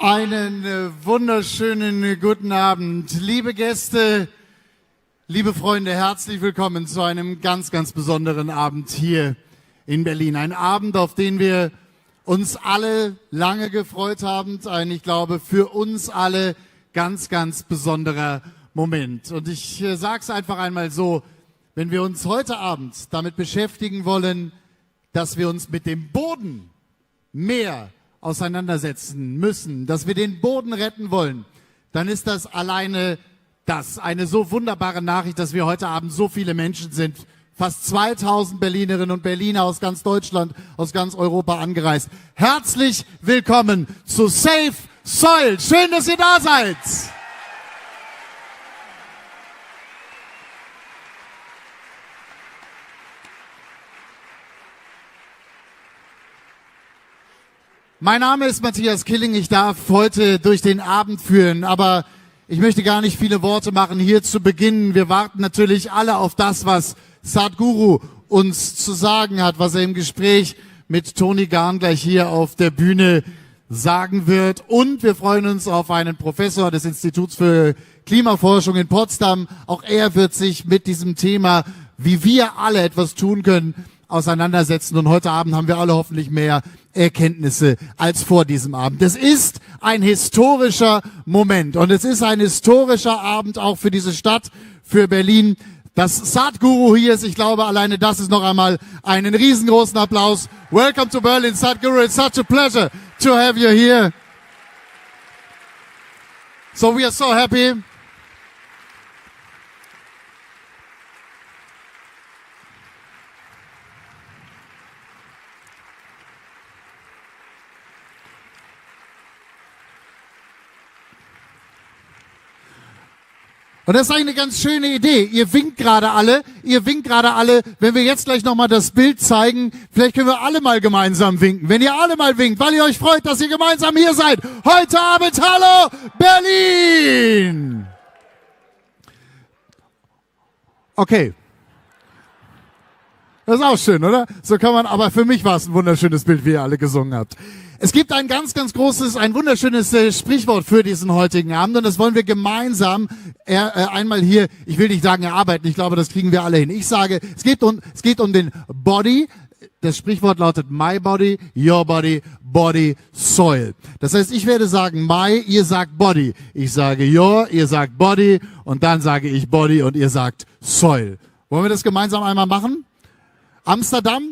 Einen wunderschönen guten Abend. Liebe Gäste, liebe Freunde, herzlich willkommen zu einem ganz, ganz besonderen Abend hier in Berlin. Ein Abend, auf den wir uns alle lange gefreut haben. Ein, ich glaube, für uns alle ganz, ganz besonderer Moment. Und ich sage es einfach einmal so, wenn wir uns heute Abend damit beschäftigen wollen, dass wir uns mit dem Boden mehr auseinandersetzen müssen, dass wir den Boden retten wollen, dann ist das alleine eine so wunderbare Nachricht, dass wir heute Abend so viele Menschen sind. Fast 2000 Berlinerinnen und Berliner aus ganz Deutschland, aus ganz Europa angereist. Herzlich willkommen zu Safe Soil. Schön, dass ihr da seid. Mein Name ist Matthias Killing, ich darf heute durch den Abend führen, aber ich möchte gar nicht viele Worte machen hier zu Beginn. Wir warten natürlich alle auf das, was Sadhguru uns zu sagen hat, was er im Gespräch mit Toni Garrn gleich hier auf der Bühne sagen wird. Und wir freuen uns auf einen Professor des Instituts für Klimaforschung in Potsdam. Auch er wird sich mit diesem Thema, wie wir alle etwas tun können, auseinandersetzen. Und heute Abend haben wir alle hoffentlich mehr Erkenntnisse als vor diesem Abend. Es ist ein historischer Moment und es ist ein historischer Abend auch für diese Stadt, für Berlin. Dass Sadhguru hier ist, ich glaube, alleine das ist noch einmal einen riesengroßen Applaus. Welcome to Berlin, Sadhguru. It's such a pleasure to have you here. So we are so happy. Und das ist eigentlich eine ganz schöne Idee. Ihr winkt gerade alle. Wenn wir jetzt gleich nochmal das Bild zeigen, vielleicht können wir alle mal gemeinsam winken. Wenn ihr alle mal winkt, weil ihr euch freut, dass ihr gemeinsam hier seid. Heute Abend, hallo Berlin! Okay. Das ist auch schön, oder? So kann man, aber für mich war es ein wunderschönes Bild, wie ihr alle gesungen habt. Es gibt ein ganz, ganz großes, ein wunderschönes Sprichwort für diesen heutigen Abend und das wollen wir gemeinsam einmal hier, ich will nicht sagen erarbeiten, ich glaube, das kriegen wir alle hin. Ich sage, es geht um den Body. Das Sprichwort lautet my body, your body, body, soil. Das heißt, ich werde sagen my, ihr sagt body. Ich sage your, ihr sagt body und dann sage ich body und ihr sagt soil. Wollen wir das gemeinsam einmal machen? Amsterdam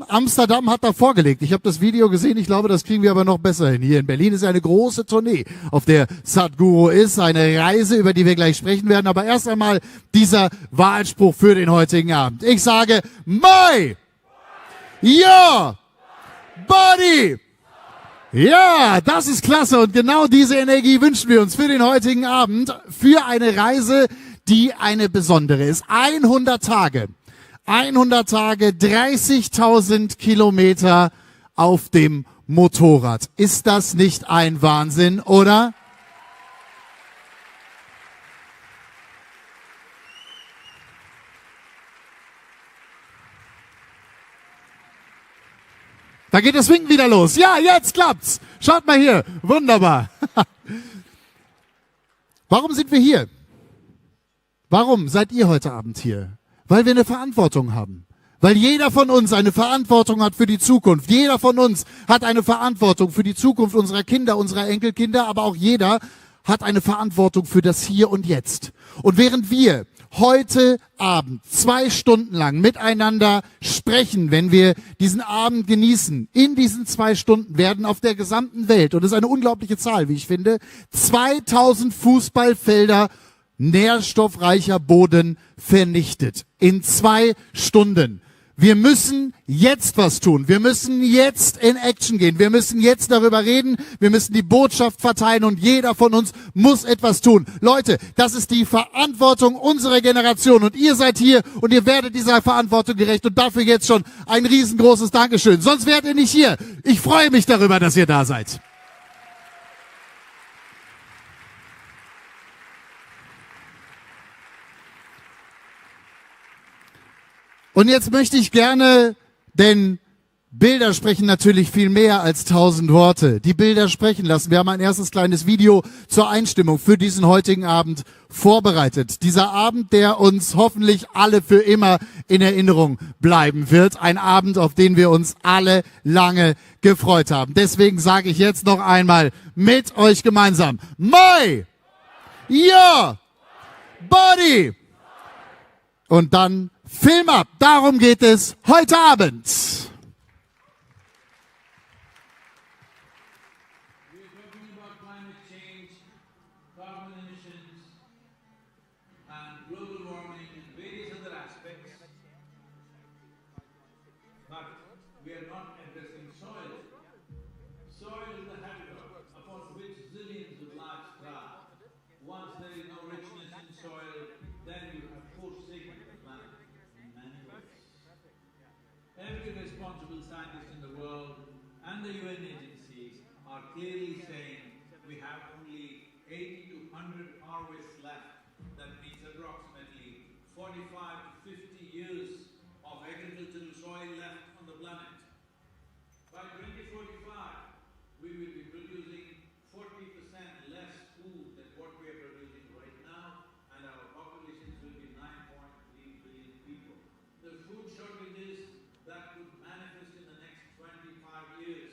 hat da vorgelegt. Ich habe das Video gesehen, ich glaube, das kriegen wir aber noch besser hin. Hier in Berlin ist eine große Tournee, auf der Sadhguru ist, eine Reise, über die wir gleich sprechen werden. Aber erst einmal dieser Wahlspruch für den heutigen Abend. Ich sage, my, your, body. Ja, das ist klasse und genau diese Energie wünschen wir uns für den heutigen Abend, für eine Reise, die eine besondere ist. 100 Tage. 30.000 Kilometer auf dem Motorrad. Ist das nicht ein Wahnsinn, oder? Da geht das Winken wieder los. Ja, jetzt klappt's. Schaut mal hier. Wunderbar. Warum sind wir hier? Warum seid ihr heute Abend hier? Weil wir eine Verantwortung haben. Weil jeder von uns eine Verantwortung hat für die Zukunft. Jeder von uns hat eine Verantwortung für die Zukunft unserer Kinder, unserer Enkelkinder, aber auch jeder hat eine Verantwortung für das Hier und Jetzt. Und während wir heute Abend 2 Stunden lang miteinander sprechen, wenn wir diesen Abend genießen, in diesen 2 Stunden werden auf der gesamten Welt, und das ist eine unglaubliche Zahl, wie ich finde, 2000 Fußballfelder nährstoffreicher Boden vernichtet. In 2 Stunden. Wir müssen jetzt was tun. Wir müssen jetzt in Action gehen. Wir müssen jetzt darüber reden. Wir müssen die Botschaft verteilen und jeder von uns muss etwas tun. Leute, das ist die Verantwortung unserer Generation und ihr seid hier und ihr werdet dieser Verantwortung gerecht und dafür jetzt schon ein riesengroßes Dankeschön. Sonst wärt ihr nicht hier. Ich freue mich darüber, dass ihr da seid. Und jetzt möchte ich gerne den Bilder sprechen natürlich viel mehr als 1000 Worte. Die Bilder sprechen lassen. Wir haben ein erstes kleines Video zur Einstimmung für diesen heutigen Abend vorbereitet. Dieser Abend, der uns hoffentlich alle für immer in Erinnerung bleiben wird. Ein Abend, auf den wir uns alle lange gefreut haben. Deswegen sage ich jetzt noch einmal mit euch gemeinsam: My, your, body. Und dann Film ab. Darum geht es heute Abend. Clearly saying we have only 80 to 100 harvests left. That means approximately 45 to 50 years of agricultural soil left on the planet. By 2045, we will be producing 40% less food than what we are producing right now, and our populations will be 9.3 billion people. The food shortages that could manifest in the next 25 years.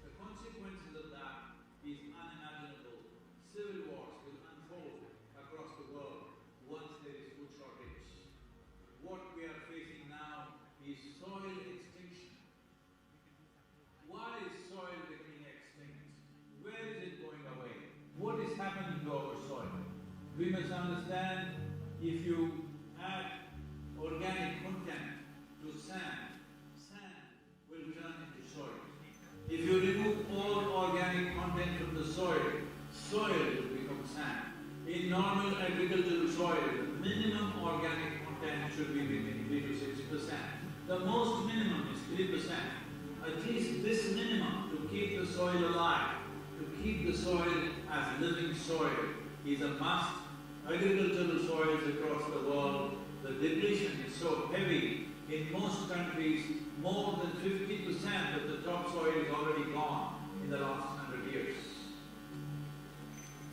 The consequences of that is unimaginable. Civil wars will unfold across the world once there is food shortage. What we are facing now is soil extinction. Why is soil becoming extinct? Where is it going away? What is happening to our soil? We must understand, if you add organic content to sand, sand will turn into soil. If you remove all organic content from the soil, soil will become sand. In normal agricultural soil, the minimum organic content should be between 3 to 6%. The most minimum is 3%. At least this minimum to keep the soil alive, to keep the soil as living soil, is a must. Agricultural soils across the world, the depletion is so heavy. In most countries, more than 50% of the topsoil is already gone in the last 100 years.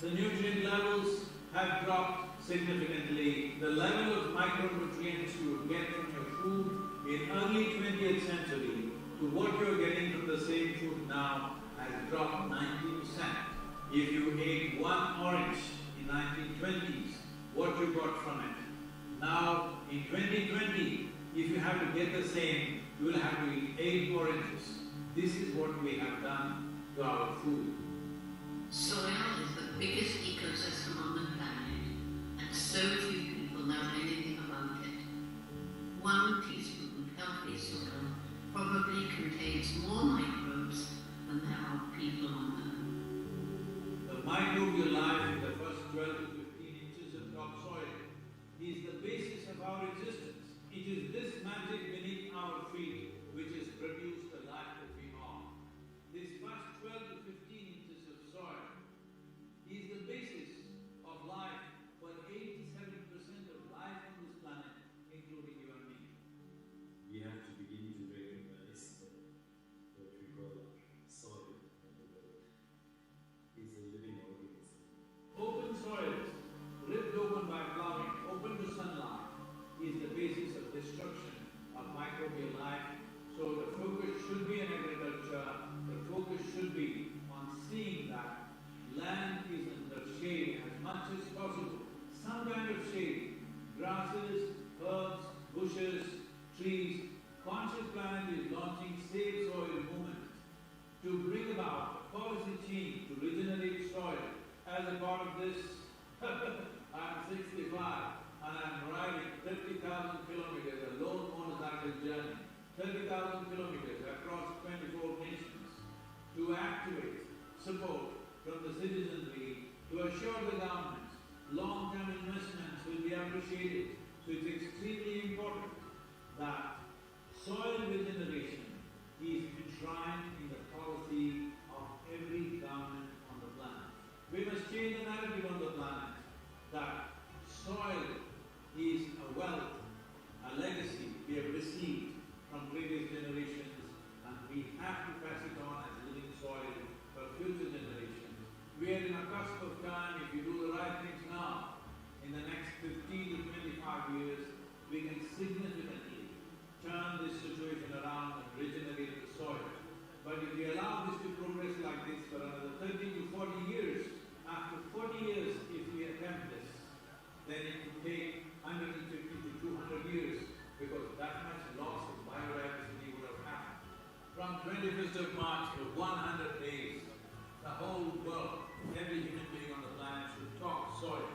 The nutrient levels have dropped significantly. The level of micronutrients you would get from your food in early 20th century to what you're getting from the same food now has dropped 90%. If you ate one orange in 1920s, what you got from it? Now, in 2020, if you have to get the same, you will have to eat 8 oranges. This is what we have done to our food. Soil is the biggest ecosystem on the planet, and so few people know anything about it. 1 teaspoon of healthy soil probably contains more microbes than there are people on Earth. The microbial life in the first 12 to 15 inches of topsoil is the basis of our existence. It is this magic beneath our feet which has produced the life that we are. This first 12 to 15 inches of soil is the basis of life for 87% of life on this planet, including you and me. We have to begin to recognize that what we call soil in the world is a living organism. Open soils, ripped open by plowing, open to sunlight, is the basis of destruction of microbial life. So the focus should be in agriculture, the focus should be on seeing that land is under shade as much as possible. Some kind of shade, grasses, herbs, bushes, trees. Conscious Planet is launching Save Soil movement to bring about a policy change to regenerate soil. As a part of this, I'm 65 and I'm riding 30,000 kilometers, a lone motorcycle journey, 30,000 kilometers across 24 nations to activate support from the citizenry to assure the government long-term investments will be appreciated. So it's extremely important that soil regeneration is enshrined in the policy of every government on the planet. We must change the narrative on the planet that soil is a wealth, a legacy we have received from previous generations, we can significantly turn this situation around and regenerate the soil. But if we allow this to progress like this for another 30 to 40 years, after 40 years, if we attempt this, then it will take 150 to 200 years, because that much loss of biodiversity would have happened. From 21st of March to 100 days, the whole world, every human being on the planet should talk soil.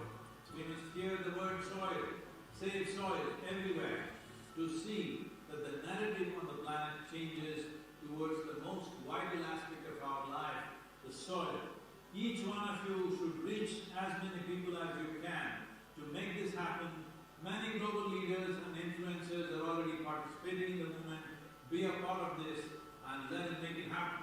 We must hear the word soil, save soil everywhere, to see that the narrative on the planet changes towards the most vital aspect of our life, the soil. Each one of you should reach as many people as you can to make this happen. Many global leaders and influencers are already participating in the movement. Be a part of this and let us make it happen.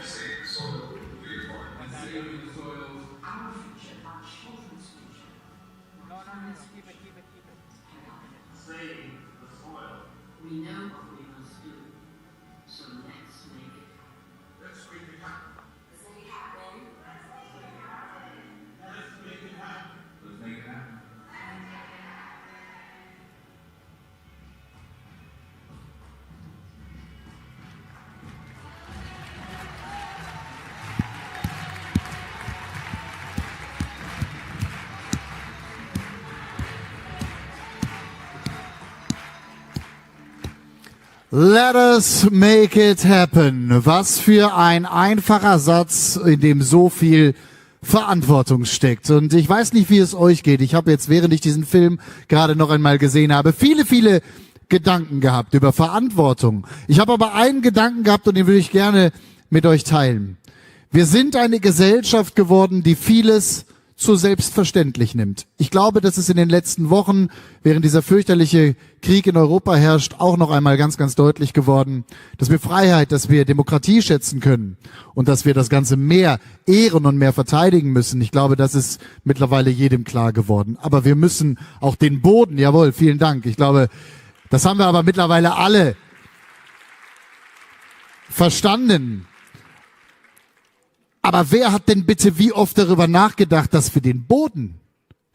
Save the soil, And saving the soils. Our future, our children's future. No, keep it. save the soil. We know what we must do, so let's make it. Let's make it happen. Let's make it happen. Let's make it happen. Let's make it happen. Let us make it happen. Was für ein einfacher Satz, in dem so viel Verantwortung steckt. Und ich weiß nicht, wie es euch geht. Ich habe jetzt, während ich diesen Film gerade noch einmal gesehen habe, viele Gedanken gehabt über Verantwortung. Ich habe aber einen Gedanken gehabt und den würde ich gerne mit euch teilen. Wir sind eine Gesellschaft geworden, die vieles zu selbstverständlich nimmt. Ich glaube, dass es in den letzten Wochen, während dieser fürchterliche Krieg in Europa herrscht, auch noch einmal ganz deutlich geworden, dass wir Freiheit, dass wir Demokratie schätzen können und dass wir das Ganze mehr ehren und mehr verteidigen müssen. Ich glaube, das ist mittlerweile jedem klar geworden. Aber wir müssen auch den Boden, jawohl, vielen Dank. Ich glaube, das haben wir aber mittlerweile alle verstanden. Aber wer hat denn bitte wie oft darüber nachgedacht, dass wir den Boden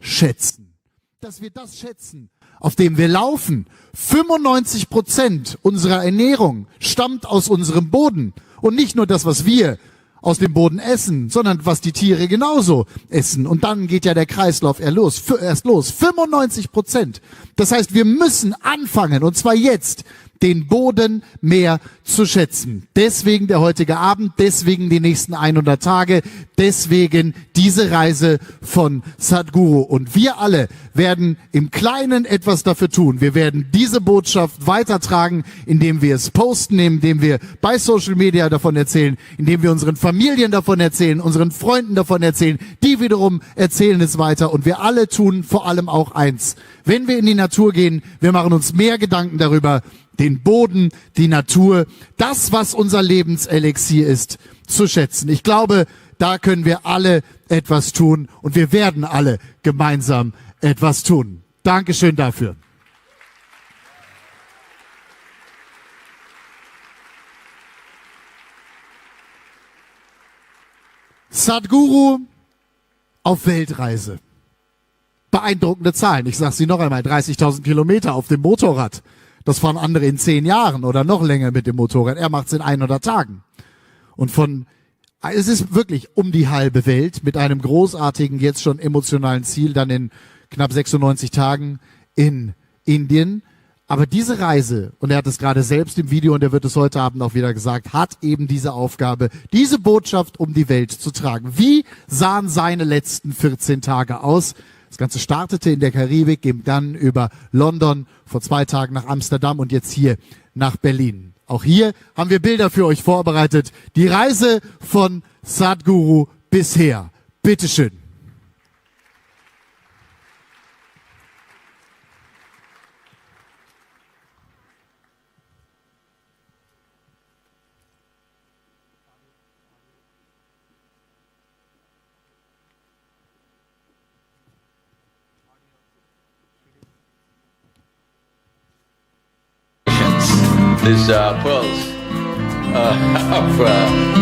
schätzen? Dass wir das schätzen, auf dem wir laufen. 95% unserer Ernährung stammt aus unserem Boden. Und nicht nur das, was wir aus dem Boden essen, sondern was die Tiere genauso essen. Und dann geht ja der Kreislauf erst los. 95%. Das heißt, wir müssen anfangen, und zwar jetzt, den Boden mehr zu schätzen. Deswegen der heutige Abend, deswegen die nächsten 100 Tage, deswegen diese Reise von Sadhguru. Und wir alle werden im Kleinen etwas dafür tun. Wir werden diese Botschaft weitertragen, indem wir es posten, indem wir bei Social Media davon erzählen, indem wir unseren Familien davon erzählen, unseren Freunden davon erzählen. Die wiederum erzählen es weiter. Und wir alle tun vor allem auch eins. Wenn wir in die Natur gehen, wir machen uns mehr Gedanken darüber, den Boden, die Natur, das, was unser Lebenselixier ist, zu schätzen. Ich glaube, da können wir alle etwas tun und wir werden alle gemeinsam etwas tun. Dankeschön dafür. Sadhguru auf Weltreise. Beeindruckende Zahlen. Ich sage sie noch einmal, 30.000 Kilometer auf dem Motorrad. Das fahren andere in 10 Jahren oder noch länger mit dem Motorrad. Er macht es in 100 Tagen. Und es ist wirklich um die halbe Welt mit einem großartigen, jetzt schon emotionalen Ziel, dann in knapp 96 Tagen in Indien. Aber diese Reise, und er hat es gerade selbst im Video und er wird es heute Abend auch wieder gesagt, hat eben diese Aufgabe, diese Botschaft um die Welt zu tragen. Wie sahen seine letzten 14 Tage aus? Das Ganze startete in der Karibik, ging dann über London, vor 2 Tagen nach Amsterdam und jetzt hier nach Berlin. Auch hier haben wir Bilder für euch vorbereitet. Die Reise von Sadhguru bisher. Bitteschön. These pearls of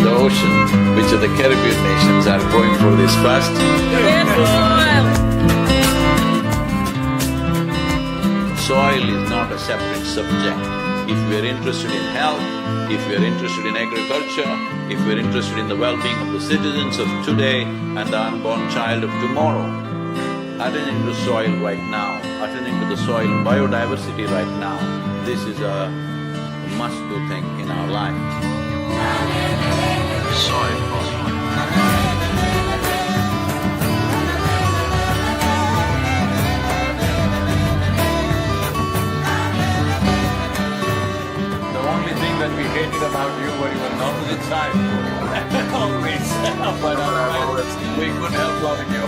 the ocean, which are the Caribbean nations, are going for this first. Soil is not a separate subject. If we are interested in health, if we are interested in agriculture, if we are interested in the well-being of the citizens of today and the unborn child of tomorrow, attending to soil right now, attending to the soil biodiversity right now, this is a must-do thing in our life. Soil also. The only thing that we hated about you were you were not opposite side. Always. But otherwise, we couldn't help loving you.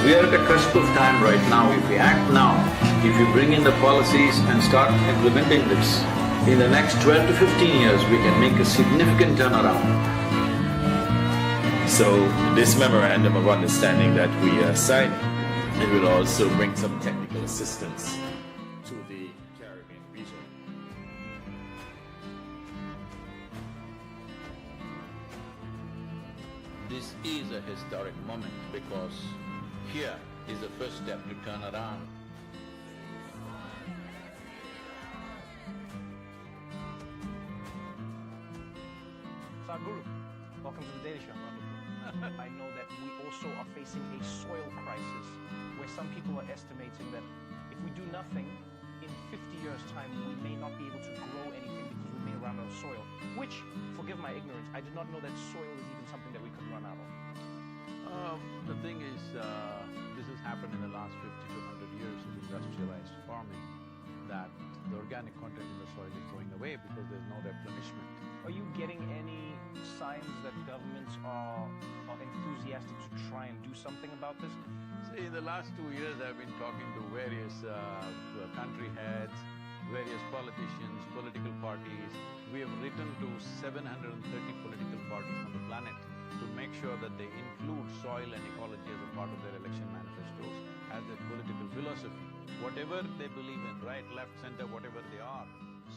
We are at a cusp of time right now. If we act now, if we bring in the policies and start implementing this, in the next 12 to 15 years, we can make a significant turnaround. So this memorandum of understanding that we are signing, it will also bring some technical assistance to the Caribbean region. This is a historic moment because here is the first step to turn around. Sadhguru, welcome to the Daily Show. I know that we also are facing a soil crisis where some people are estimating that if we do nothing, in 50 years' time we may not be able to grow anything because we may run out of soil, which, forgive my ignorance, I did not know that soil is even something that we could run out of. The thing is, this has happened in the last 50 to 100 years of industrialized farming, that the organic content in the soil is going away because there's no replenishment. Are you getting any signs that governments are enthusiastic to try and do something about this? See, in the last 2 years I've been talking to various country heads, various politicians, political parties. We have written to 730 political parties on the planet to make sure that they include soil and ecology as a part of their election manifestos, as their political philosophy. Whatever they believe in, right, left, center, whatever they are,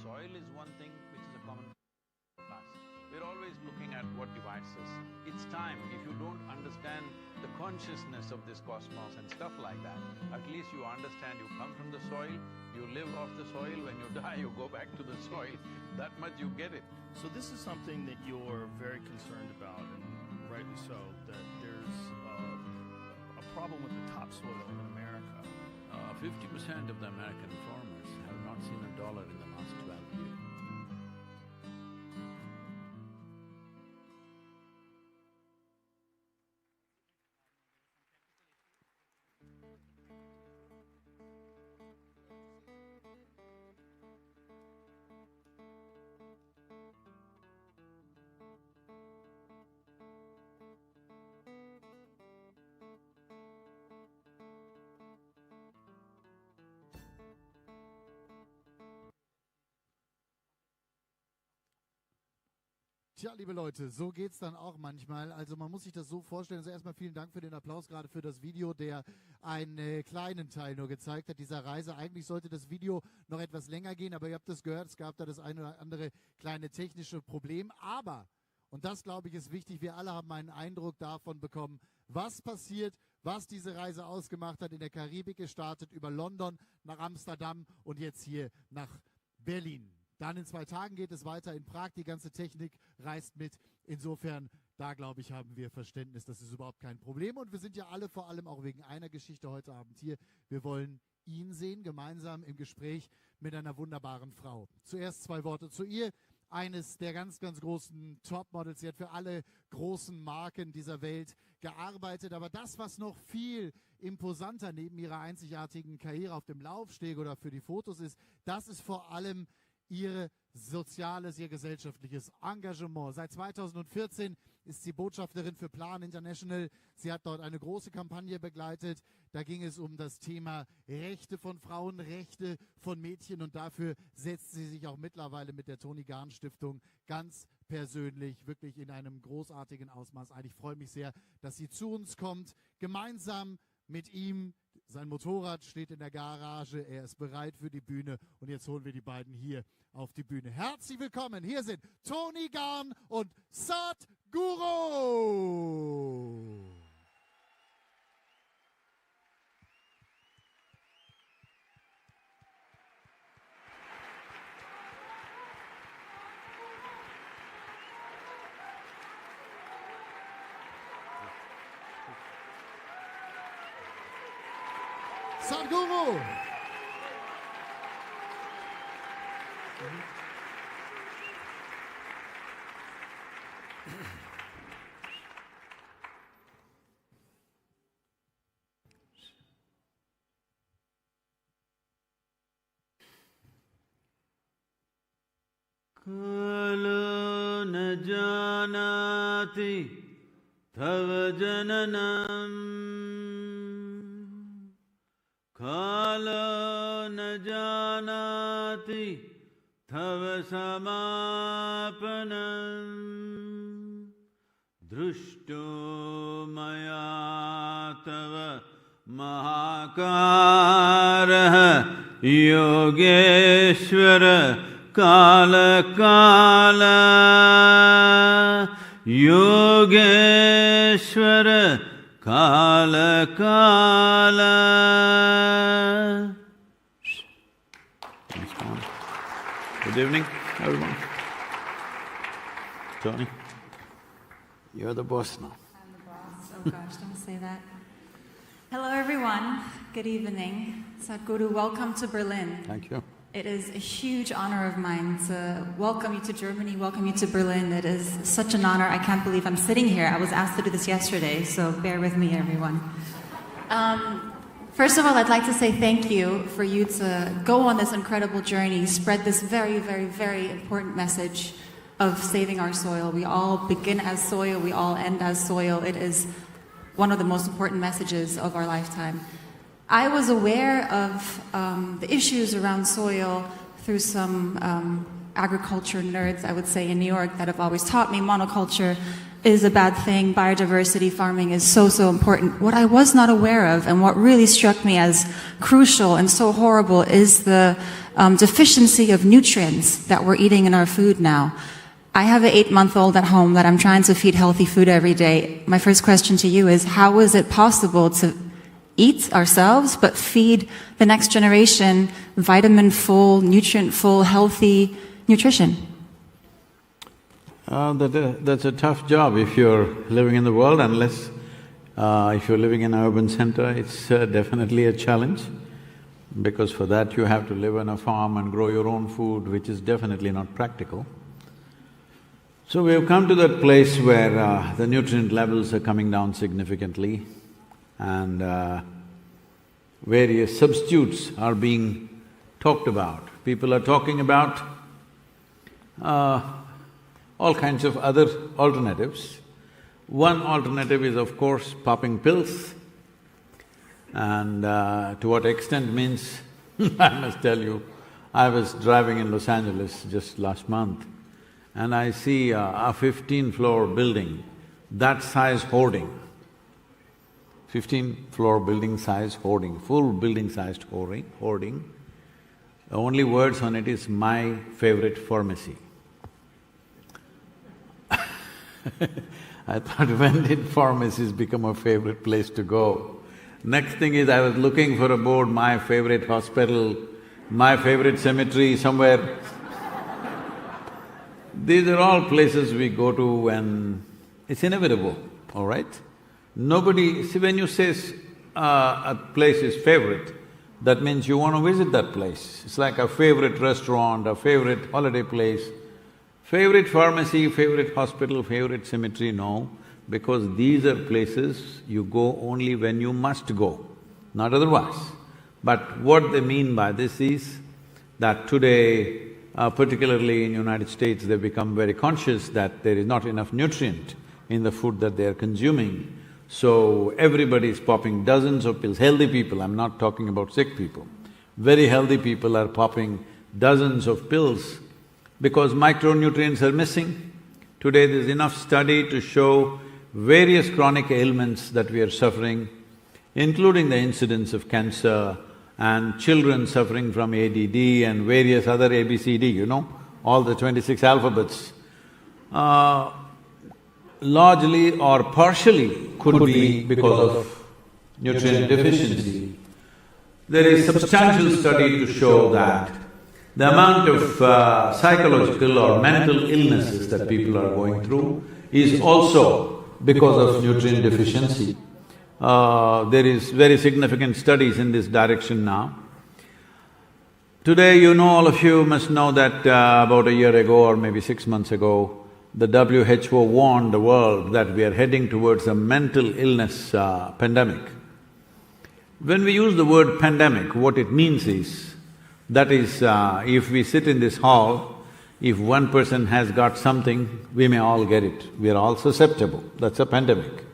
soil is one thing which is a common class. We're always looking at what divides us. It's time, if you don't understand the consciousness of this cosmos and stuff like that, at least you understand you come from the soil, you live off the soil, when you die you go back to the soil. That much you get it. So this is something that you're very concerned about, and rightly so, that there's a problem with the topsoil in America. 50% of the American farmers have not seen a dollar in the last 12 years. Tja, liebe Leute, so geht's dann auch manchmal. Also man muss sich das so vorstellen. Also erstmal vielen Dank für den Applaus gerade für das Video, der einen kleinen Teil nur gezeigt hat dieser Reise. Eigentlich sollte das Video noch etwas länger gehen, aber ihr habt es gehört, es gab da das eine oder andere kleine technische Problem. Aber, und das glaube ich ist wichtig, wir alle haben einen Eindruck davon bekommen, was passiert, was diese Reise ausgemacht hat, in der Karibik gestartet, über London nach Amsterdam und jetzt hier nach Berlin. Dann in 2 Tagen geht es weiter in Prag. Die ganze Technik reist mit. Insofern, da glaube ich, haben wir Verständnis. Das ist überhaupt kein Problem. Und wir sind ja alle vor allem auch wegen einer Geschichte heute Abend hier. Wir wollen ihn sehen, gemeinsam im Gespräch mit einer wunderbaren Frau. Zuerst 2 Worte zu ihr. Eines der ganz, ganz großen Topmodels. Sie hat für alle großen Marken dieser Welt gearbeitet. Aber das, was noch viel imposanter neben ihrer einzigartigen Karriere auf dem Laufsteg oder für die Fotos ist, das ist vor allem ihr soziales, ihr gesellschaftliches Engagement. Seit 2014 ist sie Botschafterin für Plan International. Sie hat dort eine große Kampagne begleitet. Da ging es um das Thema Rechte von Frauen, Rechte von Mädchen und dafür setzt sie sich auch mittlerweile mit der Toni Garrn Stiftung ganz persönlich wirklich in einem großartigen Ausmaß ein. Ich freue mich sehr, dass sie zu uns kommt, gemeinsam mit ihm. Sein Motorrad steht in der Garage, er ist bereit für die Bühne und jetzt holen wir die beiden hier auf die Bühne. Herzlich willkommen, hier sind Toni Garrn und Sadhguru. Sadhguru! Kalo na janati tava jananam Kalo na janati tava samapanam Drushto maya tava mahakaraha Yogeshwara Kala Kala Yogeshwara Kala Kala. Good evening, everyone. Toni, you're the boss now. I'm the boss. Oh gosh, don't say that. Hello, everyone. Good evening. Sadhguru, welcome to Berlin. Thank you. It is a huge honor of mine to welcome you to Germany, welcome you to Berlin. It is such an honor. I can't believe I'm sitting here. I was asked to do this yesterday, so bear with me, everyone. First of all, I'd like to say thank you for you to go on this incredible journey, spread this very, very, very important message of saving our soil. We all begin as soil, we all end as soil. It is one of the most important messages of our lifetime. I was aware of the issues around soil through some agriculture nerds, I would say, in New York that have always taught me monoculture is a bad thing, biodiversity farming is so, so important. What I was not aware of and what really struck me as crucial and so horrible is the deficiency of nutrients that we're eating in our food now. I have an 8-month-old at home that I'm trying to feed healthy food every day. My first question to you is, how is it possible to eat ourselves, but feed the next generation vitamin-full, nutrient-full, healthy nutrition? That's a tough job if you're living in the world, unless if you're living in an urban center, it's definitely a challenge, because for that you have to live on a farm and grow your own food, which is definitely not practical. So we have come to that place where the nutrient levels are coming down significantly, and various substitutes are being talked about. People are talking about all kinds of other alternatives. One alternative is, of course, popping pills, and to what extent means I must tell you, I was driving in Los Angeles just last month, and I see a 15-floor building, that size hoarding, 15-floor building size hoarding, full building-sized hoarding. The only words on it is, "My favorite pharmacy." I thought, when did pharmacies become a favorite place to go? Next thing is, I was looking for a board, "My favorite hospital," "My favorite cemetery," somewhere. These are all places we go to when it's inevitable, all right? Nobody… see, when you say a place is favorite, that means you want to visit that place. It's like a favorite restaurant, a favorite holiday place. Favorite pharmacy, favorite hospital, favorite cemetery, no, because these are places you go only when you must go, not otherwise. But what they mean by this is that today, particularly in United States, they've become very conscious that there is not enough nutrient in the food that they are consuming. So everybody is popping dozens of pills, healthy people, I'm not talking about sick people. Very healthy people are popping dozens of pills because micronutrients are missing. Today there's enough study to show various chronic ailments that we are suffering, including the incidence of cancer and children suffering from ADD and various other ABCD, you know, all the 26 alphabets. Largely or partially could be because of nutrient deficiency. There is substantial study to show that the amount of psychological or mental illnesses that people are going through is also because of nutrient deficiency. There is very significant studies in this direction now. Today, you know, all of you must know that about a year ago or maybe 6 months ago, the WHO warned the world that we are heading towards a mental illness pandemic. When we use the word pandemic, what it means is, that is, if we sit in this hall, if one person has got something, we may all get it. We are all susceptible, that's a pandemic.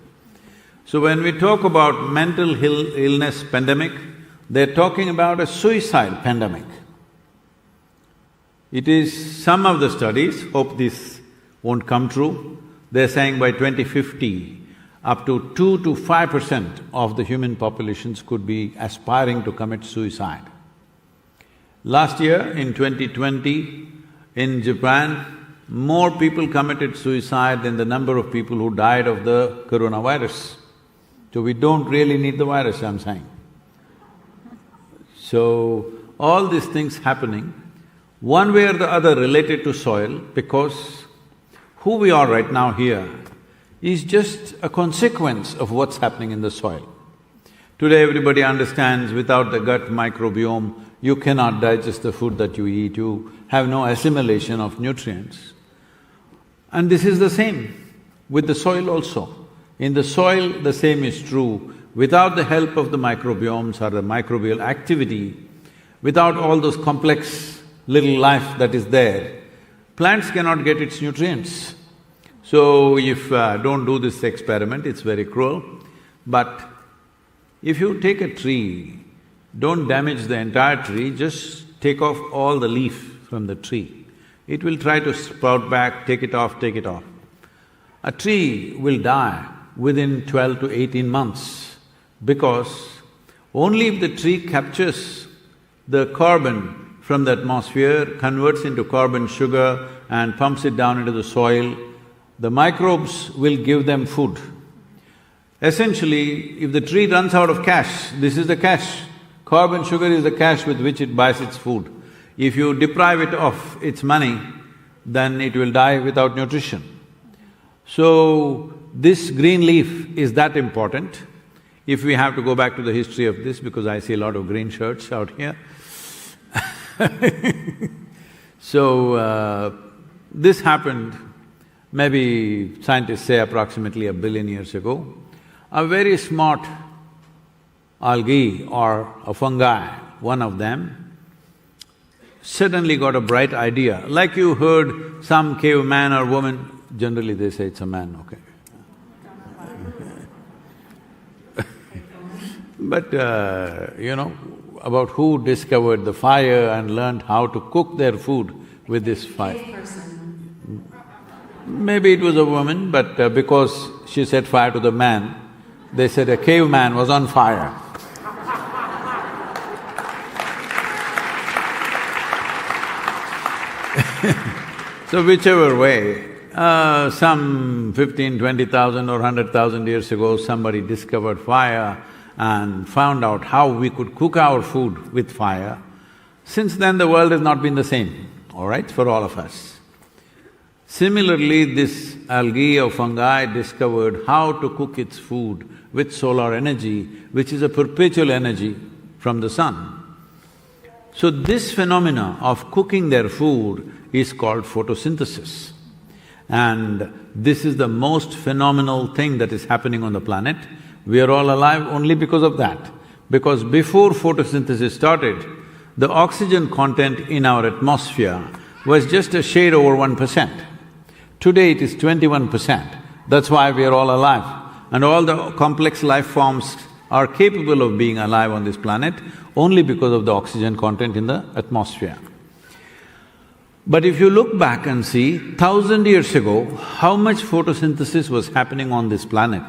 So when we talk about mental illness pandemic, they're talking about a suicide pandemic. It is some of the studies, hope this won't come true, they're saying by 2050, up to 2 to 5% of the human populations could be aspiring to commit suicide. Last year, in 2020, in Japan, more people committed suicide than the number of people who died of the coronavirus. So we don't really need the virus, I'm saying. So, all these things happening, one way or the other related to soil, because who we are right now here is just a consequence of what's happening in the soil. Today everybody understands without the gut microbiome, you cannot digest the food that you eat, you have no assimilation of nutrients. And this is the same with the soil also. In the soil, the same is true. Without the help of the microbiomes or the microbial activity, without all those complex little life that is there, plants cannot get its nutrients. So if don't do this experiment, it's very cruel. But if you take a tree, don't damage the entire tree, just take off all the leaf from the tree. It will try to sprout back, take it off, take it off. A tree will die within 12 to 18 months because only if the tree captures the carbon from the atmosphere, converts into carbon sugar and pumps it down into the soil, the microbes will give them food. Essentially, if the tree runs out of cash, this is the cash. Carbon sugar is the cash with which it buys its food. If you deprive it of its money, then it will die without nutrition. So, this green leaf is that important. If we have to go back to the history of this, because I see a lot of green shirts out here So, this happened maybe scientists say approximately 1 billion years ago. A very smart algae or a fungi, one of them, suddenly got a bright idea. Like you heard some caveman or woman, generally they say it's a man, okay. But you know, about who discovered the fire and learned how to cook their food with this fire. Maybe it was a woman, but because she set fire to the man, they said a caveman was on fire. So whichever way, some 15, 20,000 or 100,000 years ago, somebody discovered fire and found out how we could cook our food with fire. Since then, the world has not been the same, all right, for all of us. Similarly, this algae or fungi discovered how to cook its food with solar energy, which is a perpetual energy from the sun. So this phenomena of cooking their food is called photosynthesis. And this is the most phenomenal thing that is happening on the planet. We are all alive only because of that. Because before photosynthesis started, the oxygen content in our atmosphere was just a shade over 1%. Today it is 21%. That's why we are all alive. And all the complex life forms are capable of being alive on this planet only because of the oxygen content in the atmosphere. But if you look back and see, 1,000 years ago, how much photosynthesis was happening on this planet,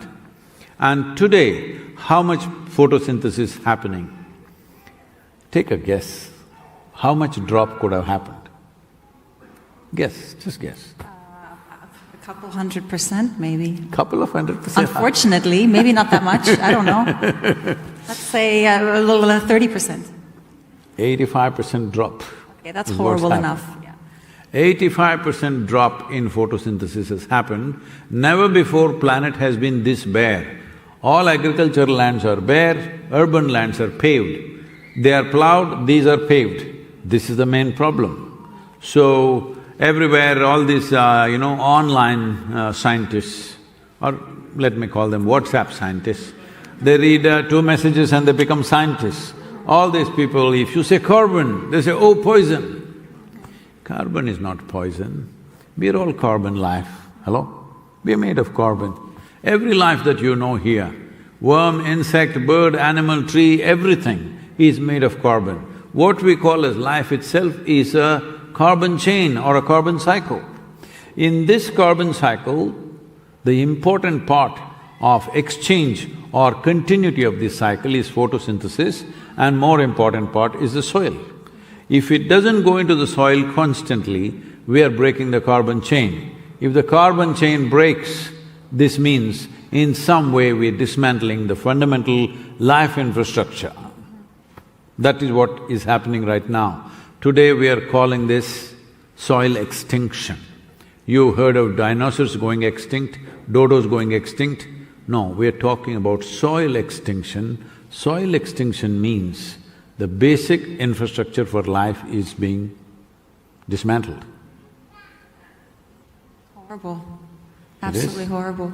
and today, how much photosynthesis is happening? Take a guess. How much drop could have happened? Guess, just guess. A couple 100%, maybe. Couple of 100%. Unfortunately, maybe not that much, I don't know. Let's say a little 30%. 85% drop. Okay, that's is horrible what's enough. happened. 85% drop in photosynthesis has happened. Never before planet has been this bare. All agricultural lands are bare, urban lands are paved. They are plowed, these are paved. This is the main problem. So, everywhere all these, online scientists, or let me call them WhatsApp scientists, they read 2 messages and they become scientists. All these people, if you say carbon, they say, oh, poison. Carbon is not poison. We're all carbon life, hello? We're made of carbon. Every life that you know here, worm, insect, bird, animal, tree, everything is made of carbon. What we call as life itself is a carbon chain or a carbon cycle. In this carbon cycle, the important part of exchange or continuity of this cycle is photosynthesis, and more important part is the soil. If it doesn't go into the soil constantly, we are breaking the carbon chain. If the carbon chain breaks, this means in some way we're dismantling the fundamental life infrastructure. That is what is happening right now. Today we are calling this soil extinction. You heard of dinosaurs going extinct, dodos going extinct? No, we are talking about soil extinction. Soil extinction means the basic infrastructure for life is being dismantled. Horrible. Absolutely horrible.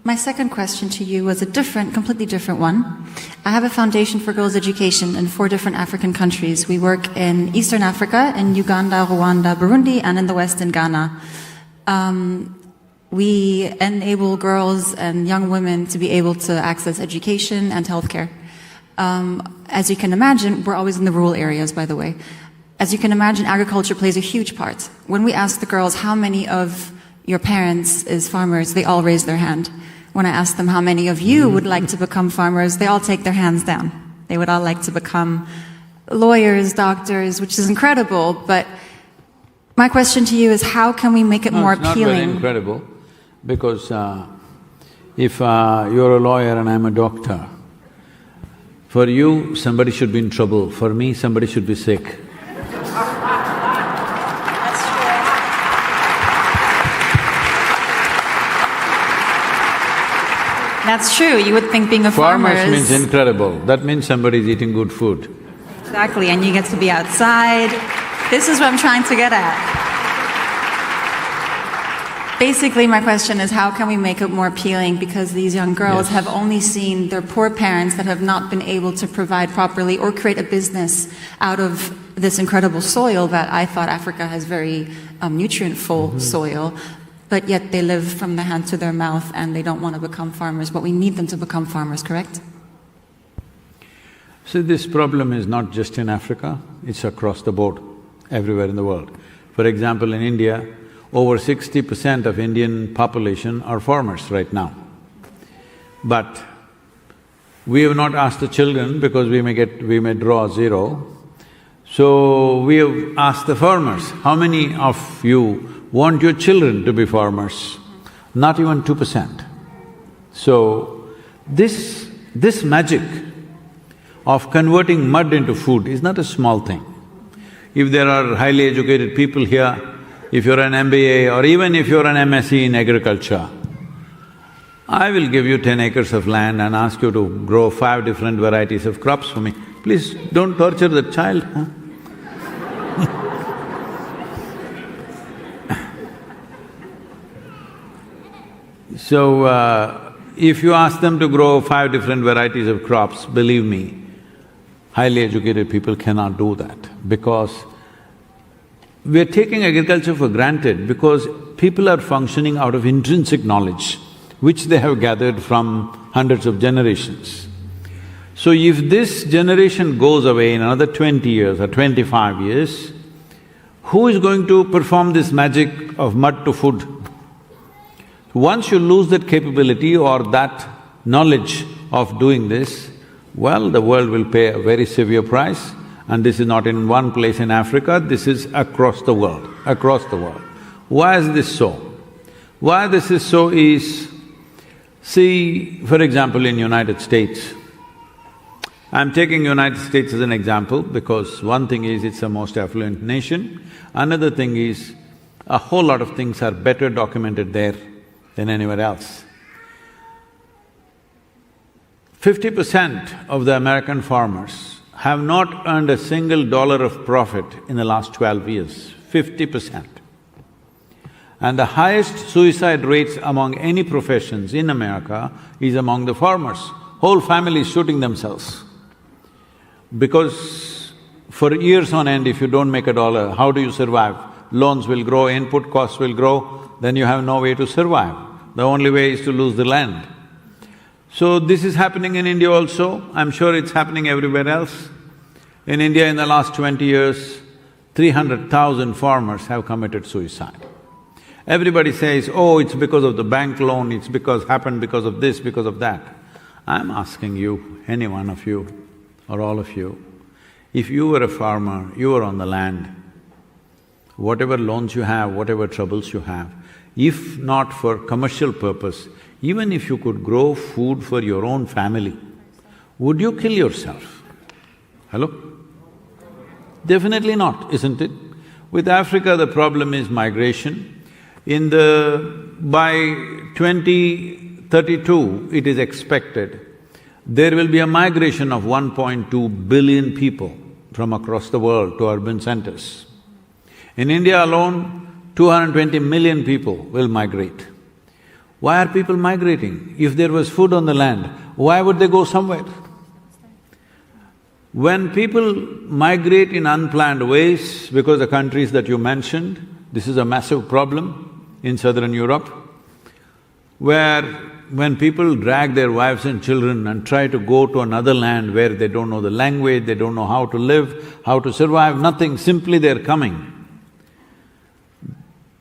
My second question to you was a completely different one. I have a foundation for girls' education in 4 different African countries. We work in Eastern Africa, in Uganda, Rwanda, Burundi, and in the West in Ghana. We enable girls and young women to be able to access education and healthcare. As you can imagine, we're always in the rural areas, by the way. As you can imagine, agriculture plays a huge part. When we ask the girls, how many of your parents is farmers, they all raise their hand. When I ask them how many of you would like to become farmers, they all take their hands down. They would all like to become lawyers, doctors, which is incredible, but my question to you is how can we make it more appealing? It's not very incredible, because if you're a lawyer and I'm a doctor, for you, somebody should be in trouble. For me, somebody should be sick. That's true. You would think being a farmer Farmers means incredible. That means somebody's eating good food. Exactly, and you get to be outside. This is what I'm trying to get at. Basically, my question is how can we make it more appealing, because these young girls have only seen their poor parents that have not been able to provide properly or create a business out of this incredible soil that I thought Africa has very nutrient-full soil. But yet they live from the hand to their mouth and they don't want to become farmers, but we need them to become farmers, correct? See, this problem is not just in Africa, it's across the board, everywhere in the world. For example, in India, over 60% of Indian population are farmers right now. But we have not asked the children because we may draw 0. So we have asked the farmers, how many of you want your children to be farmers? Not even 2%. So, this magic of converting mud into food is not a small thing. If there are highly educated people here, if you're an MBA or even if you're an MSc in agriculture, I will give you 10 acres of land and ask you to grow 5 different varieties of crops for me. Please don't torture the child, huh? So, if you ask them to grow 5 different varieties of crops, believe me, highly educated people cannot do that, because we're taking agriculture for granted because people are functioning out of intrinsic knowledge, which they have gathered from hundreds of generations. So if this generation goes away in another 20 years or 25 years, who is going to perform this magic of mud to food? Once you lose that capability or that knowledge of doing this, well, the world will pay a very severe price, and this is not in one place in Africa, this is across the world, across the world. Why is this so? Why this is so is, see, for example, in United States, I'm taking United States as an example because one thing is it's the most affluent nation, another thing is a whole lot of things are better documented there than anywhere else. 50% of the American farmers have not earned a single dollar of profit in the last 12 years, 50%. And the highest suicide rates among any professions in America is among the farmers. Whole families shooting themselves. Because for years on end, if you don't make a dollar, how do you survive? Loans will grow, input costs will grow, then you have no way to survive. The only way is to lose the land. So this is happening in India also, I'm sure it's happening everywhere else. In India in the last 20 years, 300,000 farmers have committed suicide. Everybody says, oh, it's because of the bank loan, it's happened because of this, because of that. I'm asking you, any one of you or all of you, if you were a farmer, you were on the land, whatever loans you have, whatever troubles you have, if not for commercial purpose, even if you could grow food for your own family, would you kill yourself? Hello? Definitely not, isn't it? With Africa, the problem is migration. By 2032, it is expected there will be a migration of 1.2 billion people from across the world to urban centers. In India alone, 220 million people will migrate. Why are people migrating? If there was food on the land, why would they go somewhere? When people migrate in unplanned ways, because the countries that you mentioned, this is a massive problem in southern Europe, where when people drag their wives and children and try to go to another land where they don't know the language, they don't know how to live, how to survive, nothing, simply they're coming.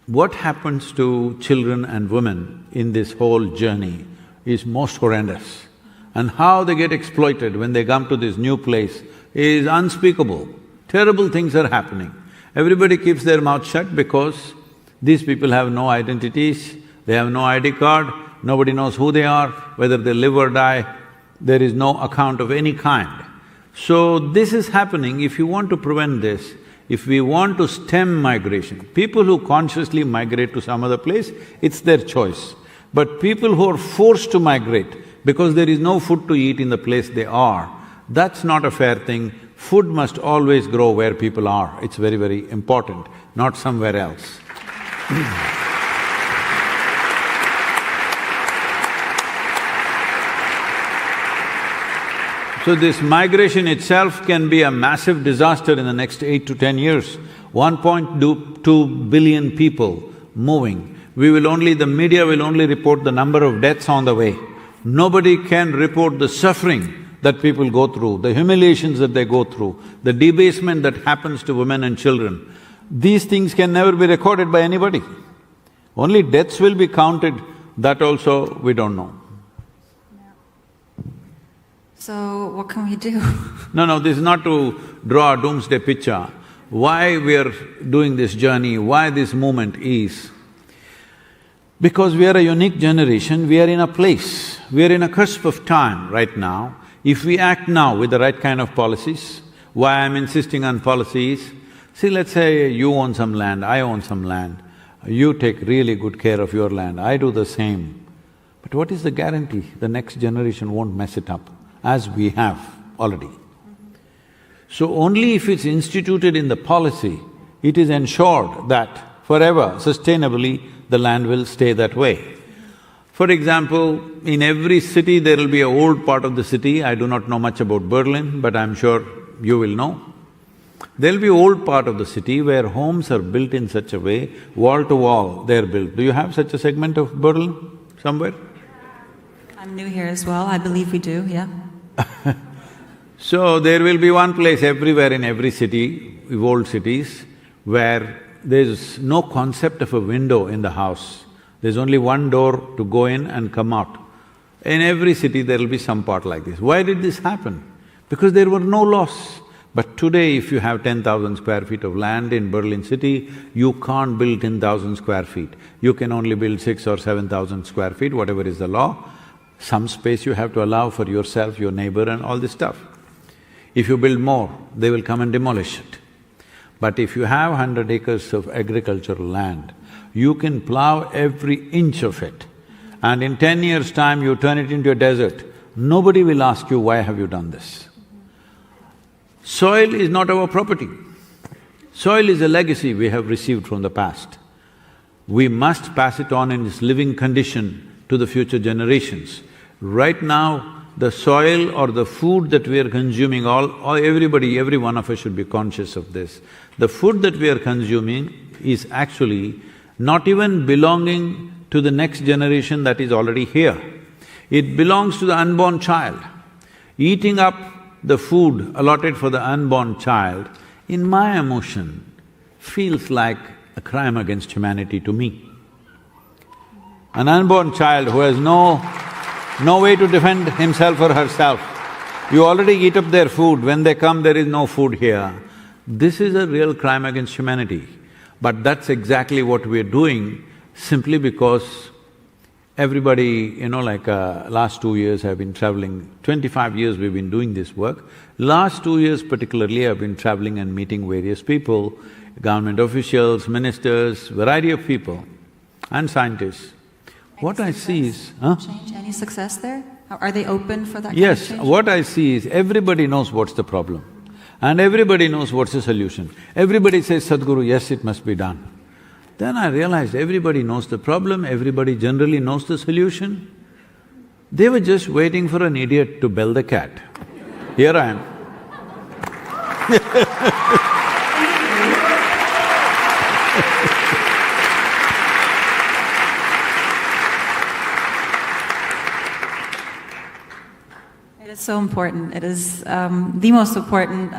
What happens to children and women in this whole journey is most horrendous. And how they get exploited when they come to this new place is unspeakable. Terrible things are happening. Everybody keeps their mouth shut because these people have no identities, they have no ID card, nobody knows who they are, whether they live or die, there is no account of any kind. So this is happening. If you want to prevent this, if we want to stem migration, people who consciously migrate to some other place, it's their choice. But people who are forced to migrate because there is no food to eat in the place they are, that's not a fair thing. Food must always grow where people are, it's very, very important, not somewhere else. So this migration itself can be a massive disaster in the next 8 to 10 years. 1.2 billion people moving. The media will only report the number of deaths on the way. Nobody can report the suffering that people go through, the humiliations that they go through, the debasement that happens to women and children. These things can never be recorded by anybody. Only deaths will be counted, that also we don't know. So what can we do? No, this is not to draw a doomsday picture. Why we are doing this journey, why this movement is, because we are a unique generation, we are in a place, we are in a cusp of time right now. If we act now with the right kind of policies, why I'm insisting on policies, see, let's say you own some land, I own some land, you take really good care of your land, I do the same. But what is the guarantee the next generation won't mess it up, as we have already? So only if it's instituted in the policy, it is ensured that forever, sustainably, the land will stay that way. For example, in every city there will be an old part of the city, I do not know much about Berlin, but I'm sure you will know. There'll be old part of the city where homes are built in such a way, wall to wall they're built. Do you have such a segment of Berlin somewhere? I'm new here as well, I believe we do, yeah. So there will be one place everywhere in every city, old cities, where there's no concept of a window in the house. There's only one door to go in and come out. In every city there'll be some pot like this. Why did this happen? Because there were no laws. But today if you have 10,000 square feet of land in Berlin city, you can't build 10,000 square feet. You can only build 6,000 or 7,000 square feet, whatever is the law. Some space you have to allow for yourself, your neighbor and all this stuff. If you build more, they will come and demolish it. But if you have 100 acres of agricultural land, you can plow every inch of it, and in 10 years' time you turn it into a desert. Nobody will ask you, why have you done this? Soil is not our property. Soil is a legacy we have received from the past. We must pass it on in its living condition to the future generations. Right now, the soil or the food that we are consuming, everybody, every one of us should be conscious of this. The food that we are consuming is actually not even belonging to the next generation that is already here. It belongs to the unborn child. Eating up the food allotted for the unborn child, in my emotion, feels like a crime against humanity to me. An unborn child who has no way to defend himself or herself, you already eat up their food, when they come there is no food here. This is a real crime against humanity. But that's exactly what we're doing, simply because everybody, last 2 years I've been traveling, 25 years we've been doing this work. Last 2 years particularly I've been traveling and meeting various people, government officials, ministers, variety of people and scientists. What I see is… Change? Any success there? Are they open for that Yes, kind of change? what I see is everybody knows what's the problem and everybody knows what's the solution. Everybody says, Sadhguru, yes, it must be done. Then I realized everybody knows the problem, everybody generally knows the solution. They were just waiting for an idiot to bell the cat. Here I am. It is so important. It is the most important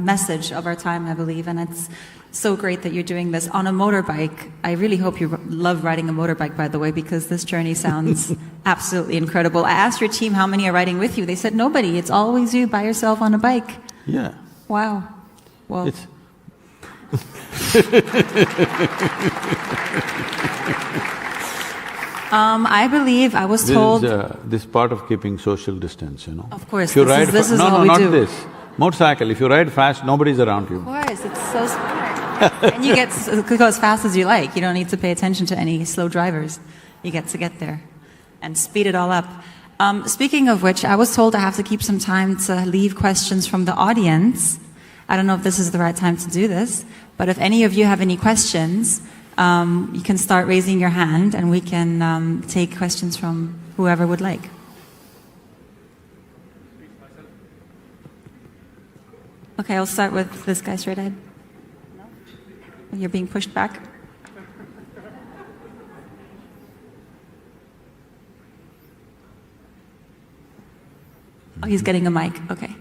message of our time, I believe, and it's so great that you're doing this on a motorbike. I really hope you love riding a motorbike, by the way, because this journey sounds absolutely incredible. I asked your team how many are riding with you. They said nobody. It's always you by yourself on a bike. Yeah. Wow. Well… It's I believe I was told… this part of keeping social distance, Of course, If you ride this is no, all no, we not do. this. Motorcycle, if you ride fast, nobody's around you. Of course, it's so smart. And you could go as fast as you like. You don't need to pay attention to any slow drivers. You get to get there and speed it all up. Speaking of which, I was told I have to keep some time to leave questions from the audience. I don't know if this is the right time to do this, but if any of you have any questions, you can start raising your hand and we can take questions from whoever would like. Okay, I'll start with this guy straight ahead. No? You're being pushed back. Oh, he's getting a mic, okay.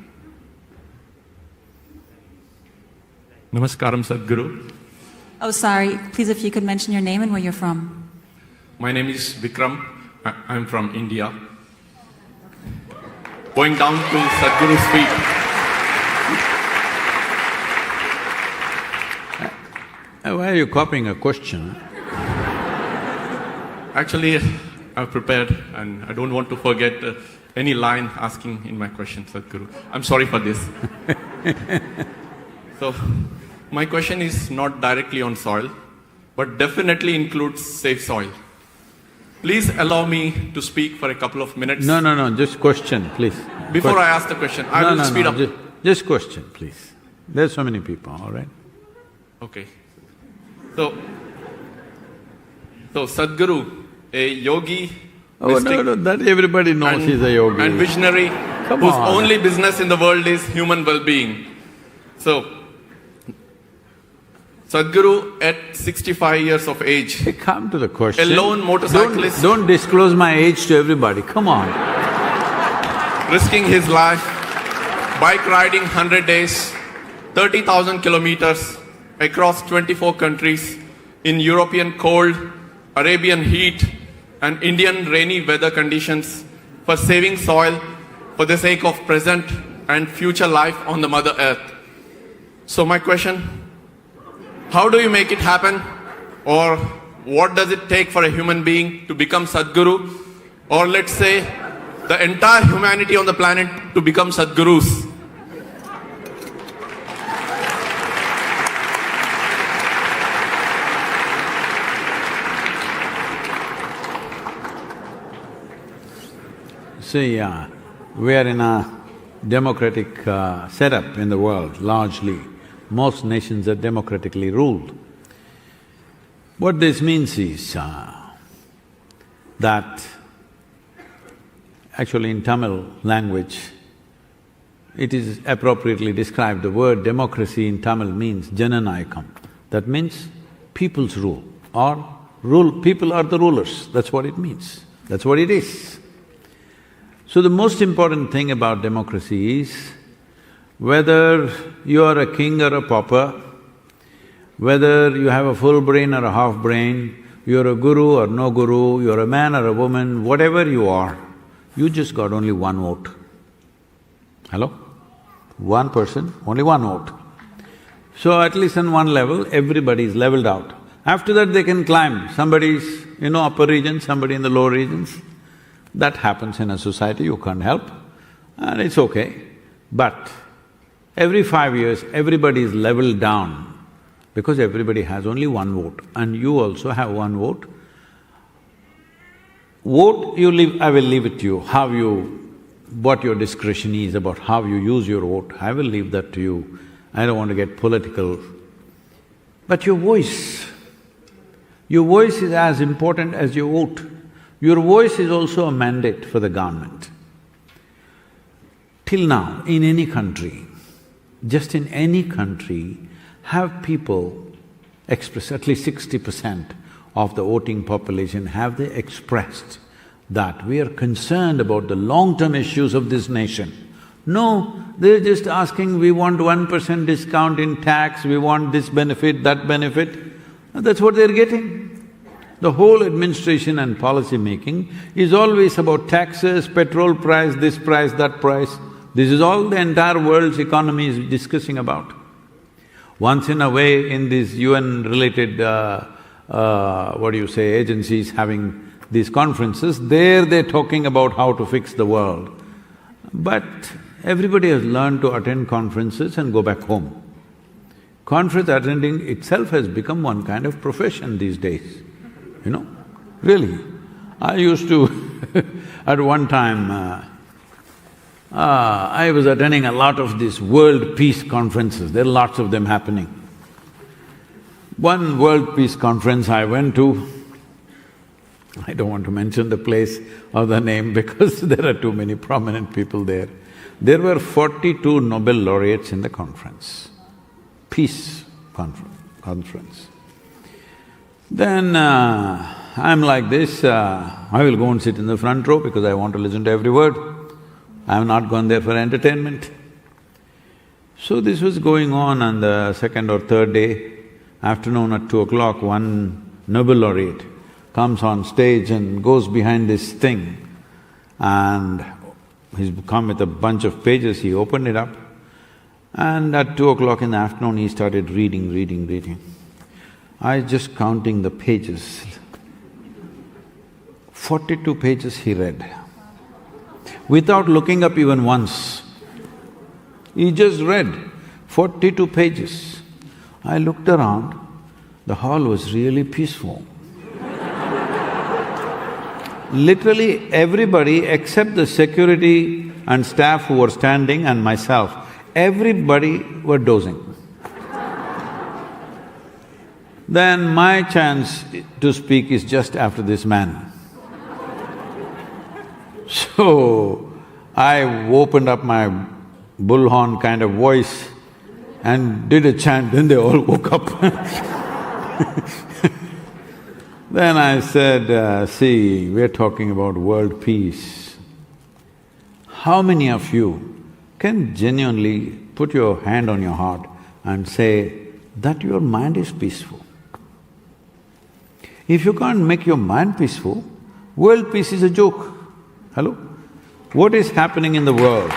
Namaskaram, Sadhguru. Oh, sorry, please if you could mention your name and where you're from. My name is Vikram. I'm from India. Going down to Sadhguru's feet. Why are you copying a question? Actually, I've prepared and I don't want to forget any line asking in my question, Sadhguru. I'm sorry for this. So, my question is not directly on soil, but definitely includes safe soil. Please allow me to speak for a couple of minutes. No, just question, please. Before I ask the question, I will speed up. Just question, please. There's so many people, all right? Okay. So Sadhguru, a yogi, mystic, no, that everybody knows he's a yogi. and visionary, whose only business in the world is human well-being. So, Sadhguru at 65 years of age… Hey, come to the question. A lone motorcyclist… Don't disclose my age to everybody, come on. Risking his life, bike riding 100 days, 30,000 kilometers, across 24 countries in European cold, Arabian heat, and Indian rainy weather conditions for saving soil for the sake of present and future life on the Mother Earth. So my question, how do you make it happen? Or what does it take for a human being to become Sadhguru? Or let's say, the entire humanity on the planet to become Sadhgurus? See, we are in a democratic setup in the world, largely. Most nations are democratically ruled. What this means is that actually in Tamil language, it is appropriately described, the word democracy in Tamil means Jananayakam. That means people's rule, or people are the rulers, that's what it means, that's what it is. So the most important thing about democracy is whether you are a king or a pauper, whether you have a full brain or a half brain, you're a guru or no guru, you're a man or a woman, whatever you are, you just got only one vote. Hello? One person, only one vote. So at least on one level, everybody is leveled out. After that they can climb, somebody's, upper region, somebody in the lower regions. That happens in a society, you can't help, and it's okay. But every 5 years, everybody is leveled down because everybody has only one vote, and you also have one vote. Vote, I will leave it to you, what your discretion is about how you use your vote, I will leave that to you. I don't want to get political. But your voice is as important as your vote. Your voice is also a mandate for the government. Till now, in any country, just in any country, have people expressed, at least 60% of the voting population, have they expressed that we are concerned about the long-term issues of this nation? No, they're just asking, we want 1% discount in tax, we want this benefit, that benefit, and that's what they're getting. The whole administration and policy making is always about taxes, petrol price, this price, that price. This is all the entire world's economy is discussing about. Once in a way, in these UN-related, agencies having these conferences, there they're talking about how to fix the world. But everybody has learned to attend conferences and go back home. Conference attending itself has become one kind of profession these days. Really. I used to at one time, I was attending a lot of these world peace conferences, there are lots of them happening. One world peace conference I went to, I don't want to mention the place or the name because there are too many prominent people there. There were 42 Nobel laureates in the conference, peace conference. Then I'm like this, I will go and sit in the front row because I want to listen to every word. I have not gone there for entertainment. So this was going on the second or third day, afternoon at 2 o'clock, one Nobel laureate comes on stage and goes behind this thing, and he's come with a bunch of pages, he opened it up, and at 2 o'clock in the afternoon he started reading. I was just counting the pages. 42 pages he read, without looking up even once. He just read 42 pages. I looked around, the hall was really peaceful. Literally everybody except the security and staff who were standing and myself, everybody were dozing. Then my chance to speak is just after this man. So, I opened up my bullhorn kind of voice and did a chant, then they all woke up. Then I said, see, we're talking about world peace. How many of you can genuinely put your hand on your heart and say, that your mind is peaceful. If you can't make your mind peaceful, world peace is a joke. Hello? What is happening in the world?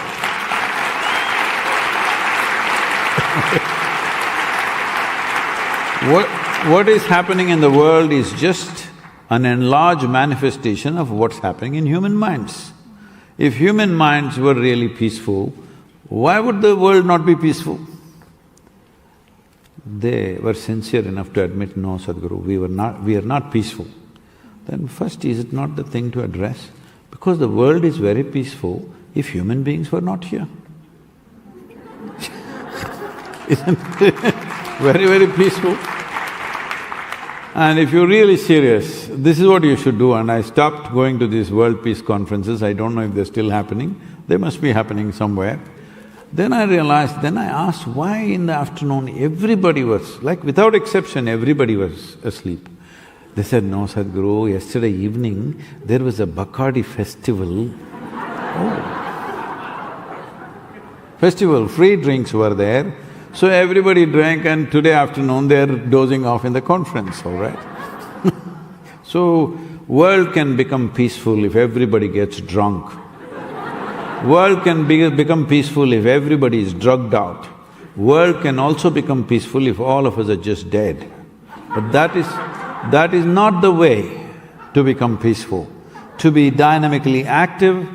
What is happening in the world is just an enlarged manifestation of what's happening in human minds. If human minds were really peaceful, why would the world not be peaceful? They were sincere enough to admit, no, Sadhguru, we are not peaceful. Then first, is it not the thing to address? Because the world is very peaceful if human beings were not here. Isn't it very, very peaceful? And if you're really serious, this is what you should do. And I stopped going to these world peace conferences, I don't know if they're still happening, they must be happening somewhere. Then I realized, then I asked why in the afternoon everybody was, like without exception, everybody was asleep. They said, no, Sadhguru, yesterday evening there was a Bacardi festival. Oh. Festival, free drinks were there, so everybody drank and today afternoon they're dozing off in the conference, all right? So, world can become peaceful if everybody gets drunk. World can become peaceful if everybody is drugged out. World can also become peaceful if all of us are just dead. But that is not the way to become peaceful. To be dynamically active,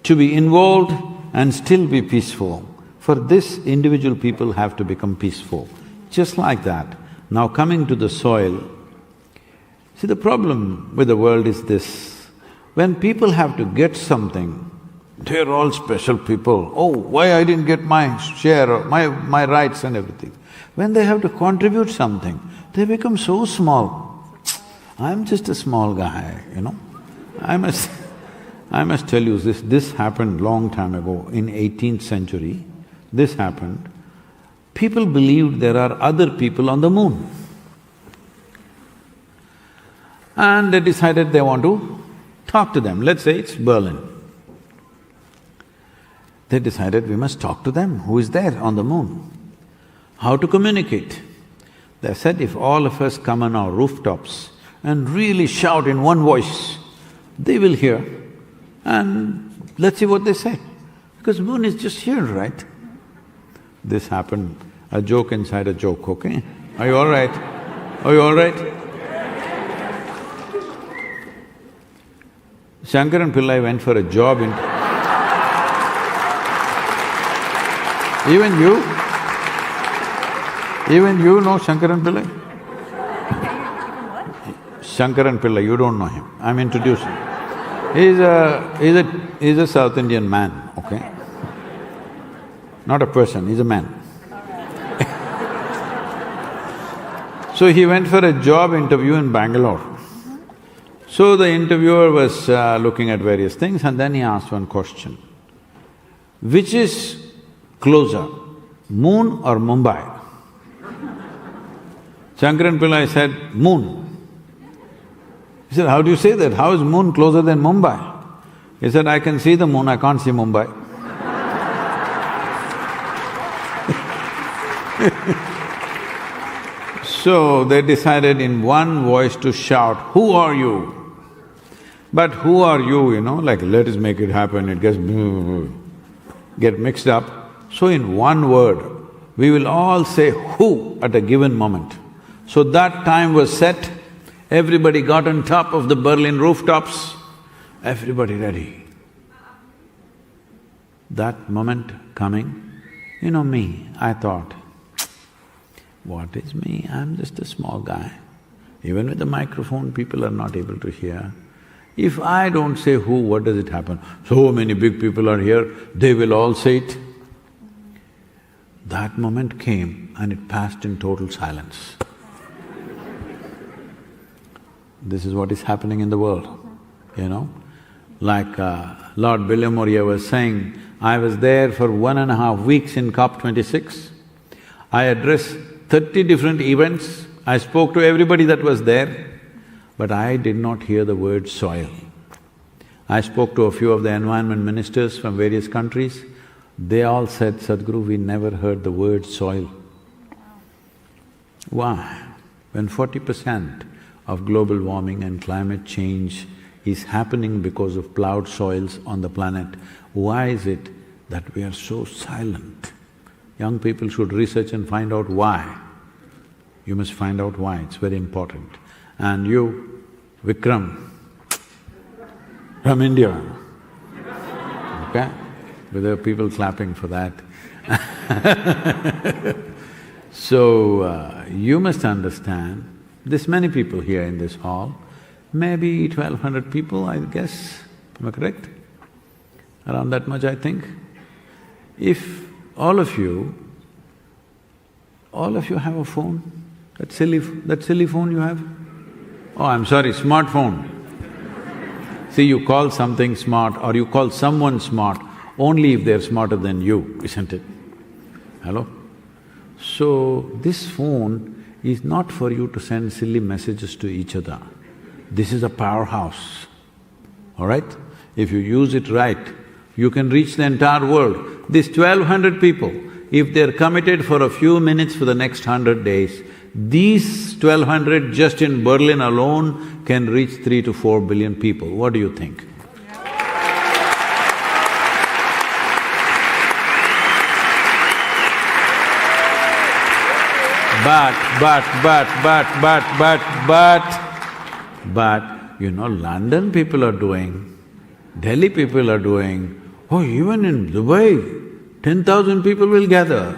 to be involved and still be peaceful. For this, individual people have to become peaceful. Just like that. Now coming to the soil, see the problem with the world is this, when people have to get something, they're all special people. Oh, why I didn't get my share or my rights and everything. When they have to contribute something, they become so small. I'm just a small guy, you know. I must tell you this happened long time ago, in 18th century, this happened. People believed there are other people on the moon. And they decided they want to talk to them. Let's say it's Berlin. They decided we must talk to them, who is there on the moon. How to communicate? They said if all of us come on our rooftops and really shout in one voice, they will hear and let's see what they say. Because moon is just here, right? This happened, a joke inside a joke, okay? Are you all right? Are you all right? Shankaran Pillai went for a job in… Even you know Shankaran Pillai? Shankaran Pillai, you don't know him, I'm introducing. He's a South Indian man, okay? Not a person, he's a man. So he went for a job interview in Bangalore. So the interviewer was looking at various things and then he asked one question. Which is closer, moon or Mumbai? Shankaran Pillai said, moon. He said, how do you say that? How is moon closer than Mumbai? He said, I can see the moon, I can't see Mumbai. So they decided in one voice to shout, who are you? But who are you, like let us make it happen, it get mixed up. So in one word, we will all say who at a given moment. So that time was set, everybody got on top of the Berlin rooftops, everybody ready. That moment coming, me, I thought, what is me? I'm just a small guy. Even with the microphone, people are not able to hear. If I don't say who, what does it happen? So many big people are here, they will all say it. That moment came and it passed in total silence. This is what is happening in the world, Like Lord Billiamoria was saying, I was there for 1.5 weeks in COP26. I addressed 30 different events, I spoke to everybody that was there, but I did not hear the word soil. I spoke to a few of the environment ministers from various countries, they all said, Sadhguru, we never heard the word soil. Why? When 40% of global warming and climate change is happening because of plowed soils on the planet, why is it that we are so silent? Young people should research and find out why. You must find out why, it's very important. And you, Vikram, from India, okay? But there are people clapping for that. So, you must understand, there's many people here in this hall, maybe 1,200 people, I guess, am I correct? Around that much, I think. If all of you have a phone, that silly phone you have? Oh, I'm sorry, smartphone. See, you call something smart or you call someone smart only if they're smarter than you, isn't it? Hello? So, this phone is not for you to send silly messages to each other. This is a powerhouse, all right? If you use it right, you can reach the entire world. These 1,200 people, if they're committed for a few minutes for the next 100 days, these 1,200 just in Berlin alone can reach 3 to 4 billion people. What do you think? But, you know, London people are doing, Delhi people are doing, oh, even in Dubai, 10,000 people will gather.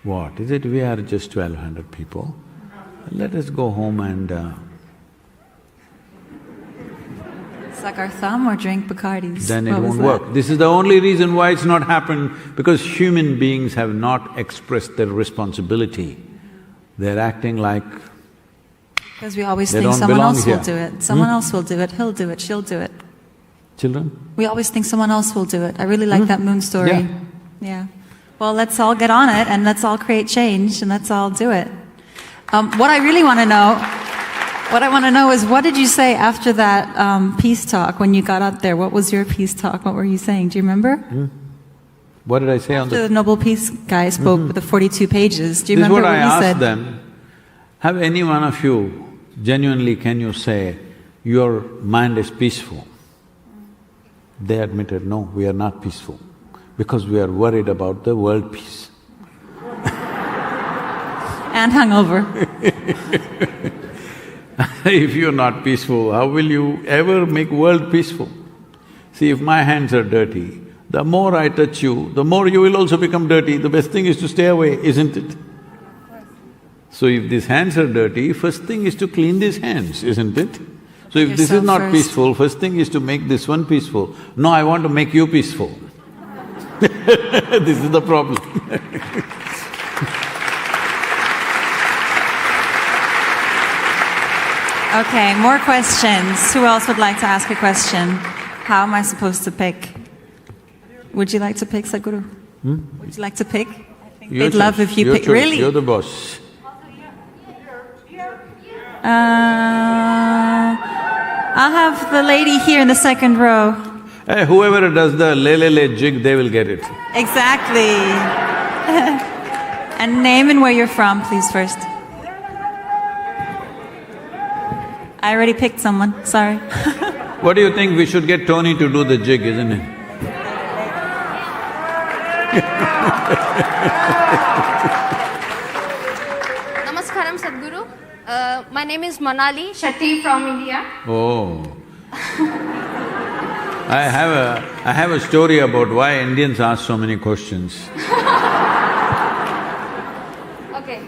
What is it? We are just 1,200 people. Let us go home and suck our thumb or drink Bacardis. then it won't work. This is the only reason why it's not happened, because human beings have not expressed their responsibility. They're acting like because we always they think don't someone belong else here. will do it. Someone else will do it, he'll do it, she'll do it. Children? We always think someone else will do it. I really like that moon story. Yeah. Yeah. Well, let's all get on it and let's all create change and let's all do it. What I really want to know is what did you say after that peace talk when you got up there? What was your peace talk? What were you saying? Do you remember? What did I say on After the Nobel Peace guy spoke with the 42 pages. Do you remember what I you said? asked them, have any one of you, genuinely can you say, your mind is peaceful? They admitted, no, we are not peaceful, because we are worried about the world peace. And hungover. If you're not peaceful, how will you ever make world peaceful? See, if my hands are dirty, the more I touch you, the more you will also become dirty. The best thing is to stay away, isn't it? So if these hands are dirty, first thing is to clean these hands, isn't it? So if this is not peaceful, first thing is to make this one peaceful. No, I want to make you peaceful. This is the problem. Okay, more questions. Who else would like to ask a question? How am I supposed to pick? Would you like to pick, Sadhguru? Would you like to pick? I think they'd love if you pick. Really? You're the boss. I'll have the lady here in the second row. Hey, whoever does the le jig, they will get it. Exactly. And name and where you're from, please, first. I already picked someone, sorry. What do you think? We should get Toni to do the jig, isn't it? Namaskaram, Sadhguru. My name is Manali Shetty from India. Oh. I have a story about why Indians ask so many questions. Okay.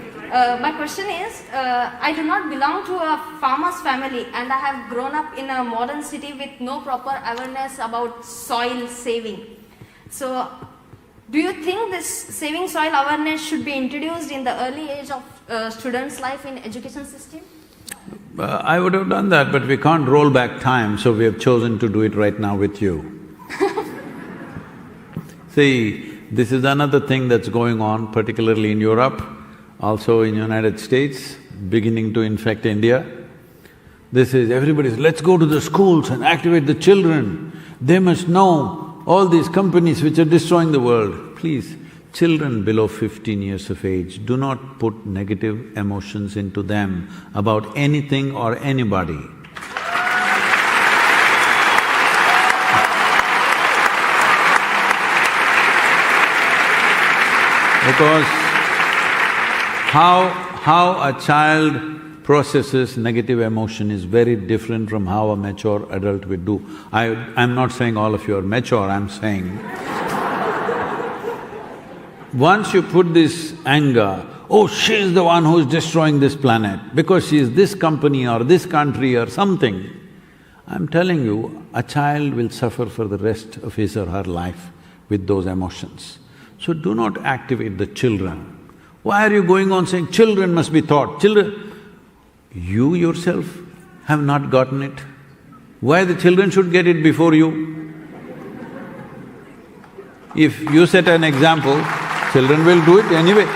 My question is, I do not belong to a farmer's family and I have grown up in a modern city with no proper awareness about soil saving. So, do you think this saving soil awareness should be introduced in the early age of students' life in education system? I would have done that, but we can't roll back time, so we have chosen to do it right now with you. See, this is another thing that's going on, particularly in Europe, also in United States, beginning to infect India. This is everybody's, let's go to the schools and activate the children. They must know all these companies which are destroying the world. Please, children below 15 years of age, do not put negative emotions into them about anything or anybody. Because how a child processes negative emotion is very different from how a mature adult would do. I'm not saying all of you are mature, I'm saying once you put this anger, oh, she's the one who's destroying this planet because she is this company or this country or something, I'm telling you, a child will suffer for the rest of his or her life with those emotions. So do not activate the children. Why are you going on saying children must be taught? Children… You yourself have not gotten it. Why the children should get it before you? If you set an example, children will do it anyway.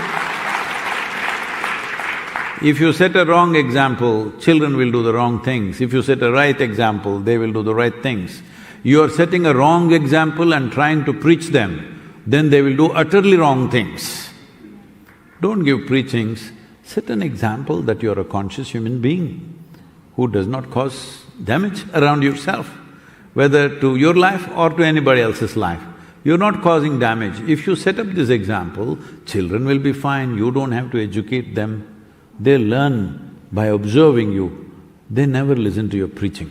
If you set a wrong example, children will do the wrong things. If you set a right example, they will do the right things. You are setting a wrong example and trying to preach them, then they will do utterly wrong things. Don't give preachings, set an example that you're a conscious human being who does not cause damage around yourself, whether to your life or to anybody else's life. You're not causing damage. If you set up this example, children will be fine, you don't have to educate them. They learn by observing you, they never listen to your preaching.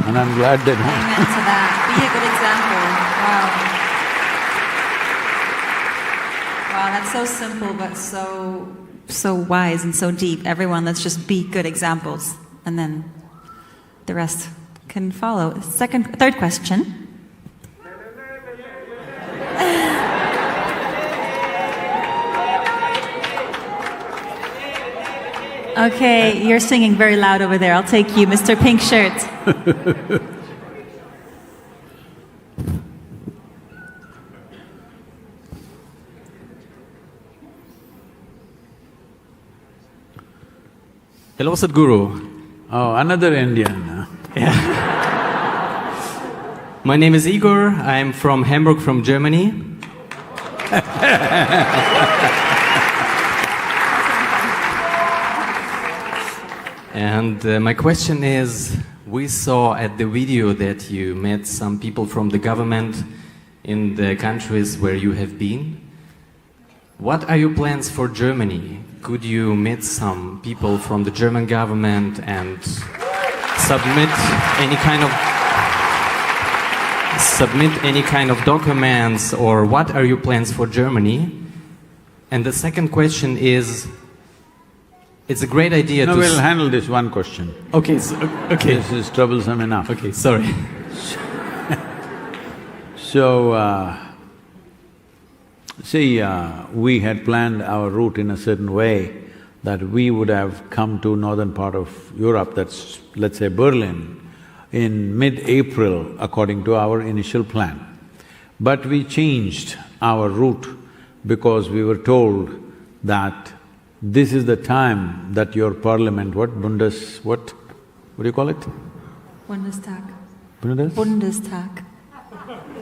And I'm glad they don't. Amen to that. Be a good example. Wow. Wow, that's so simple but so wise and so deep. Everyone, let's just be good examples and then the rest can follow. Third question. Okay, you're singing very loud over there. I'll take you, Mr. Pink Shirt. Hello, Sadhguru. Oh, another Indian. Yeah. My name is Igor. I'm from Hamburg, from Germany. And my question is, we saw at the video that you met some people from the government in the countries where you have been. What are your plans for Germany? Could you meet some people from the German government and submit any kind of documents, or what are your plans for Germany? And the second question is, it's a great idea No, we'll handle this one question. Okay, okay. This is troublesome enough. Okay, sorry. We had planned our route in a certain way that we would have come to northern part of Europe, that's let's say Berlin, in mid-April according to our initial plan. But we changed our route because we were told that this is the time that your parliament, what do you call it? Bundestag. Bundestag?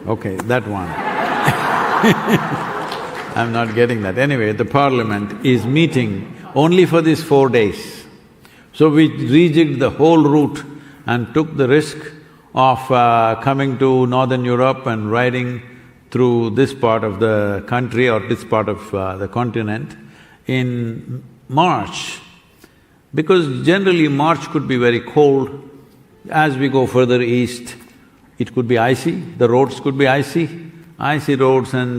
Okay, that one. I'm not getting that. Anyway, the parliament is meeting only for these 4 days. So we rejigged the whole route and took the risk of coming to northern Europe and riding through this part of the country or this part of the continent in March, because generally March could be very cold. As we go further east, it could be icy, the roads could be icy. Icy roads and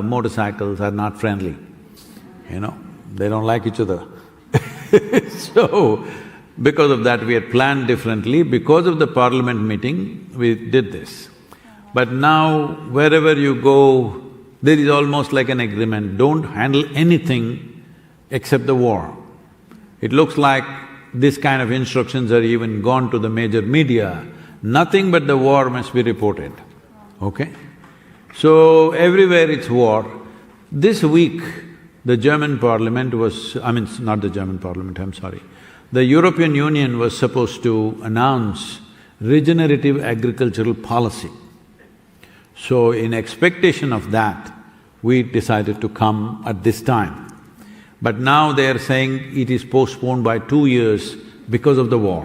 motorcycles are not friendly, you know, they don't like each other. So, because of that we had planned differently. Because of the parliament meeting, we did this. But now, wherever you go, there is almost like an agreement, don't handle anything except the war. It looks like this kind of instructions are even gone to the major media, nothing but the war must be reported, okay? So, everywhere it's war. This week, the German parliament was… not the German parliament, I'm sorry. The European Union was supposed to announce regenerative agricultural policy. So, in expectation of that, we decided to come at this time. But now they are saying it is postponed by 2 years because of the war.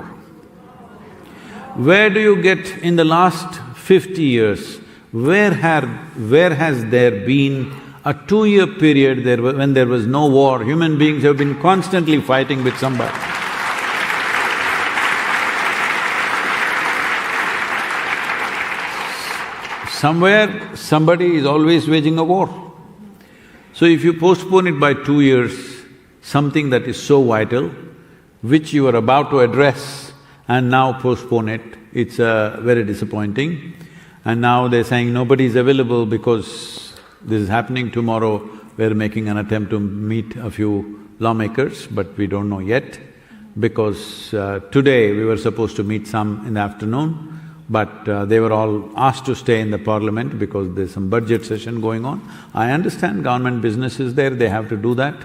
Where do you get in the last 50 years, where has there been a 2-year period when there was no war? Human beings have been constantly fighting with somebody. Somewhere, somebody is always waging a war. So if you postpone it by 2 years, something that is so vital, which you are about to address and now postpone it, it's very disappointing. And now they're saying nobody is available because this is happening tomorrow. We're making an attempt to meet a few lawmakers, but we don't know yet, because today we were supposed to meet some in the afternoon, but they were all asked to stay in the parliament because there's some budget session going on. I understand government business is there, they have to do that.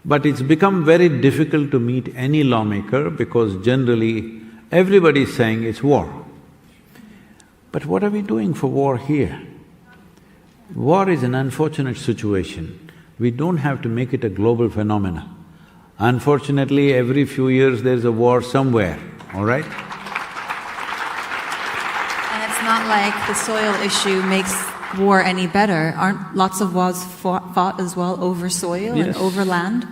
But it's become very difficult to meet any lawmaker because generally everybody is saying it's war. But what are we doing for war here? War is an unfortunate situation. We don't have to make it a global phenomena. Unfortunately, every few years there's a war somewhere, all right? And it's not like the soil issue makes war any better. Aren't lots of wars fought as well over soil and over land?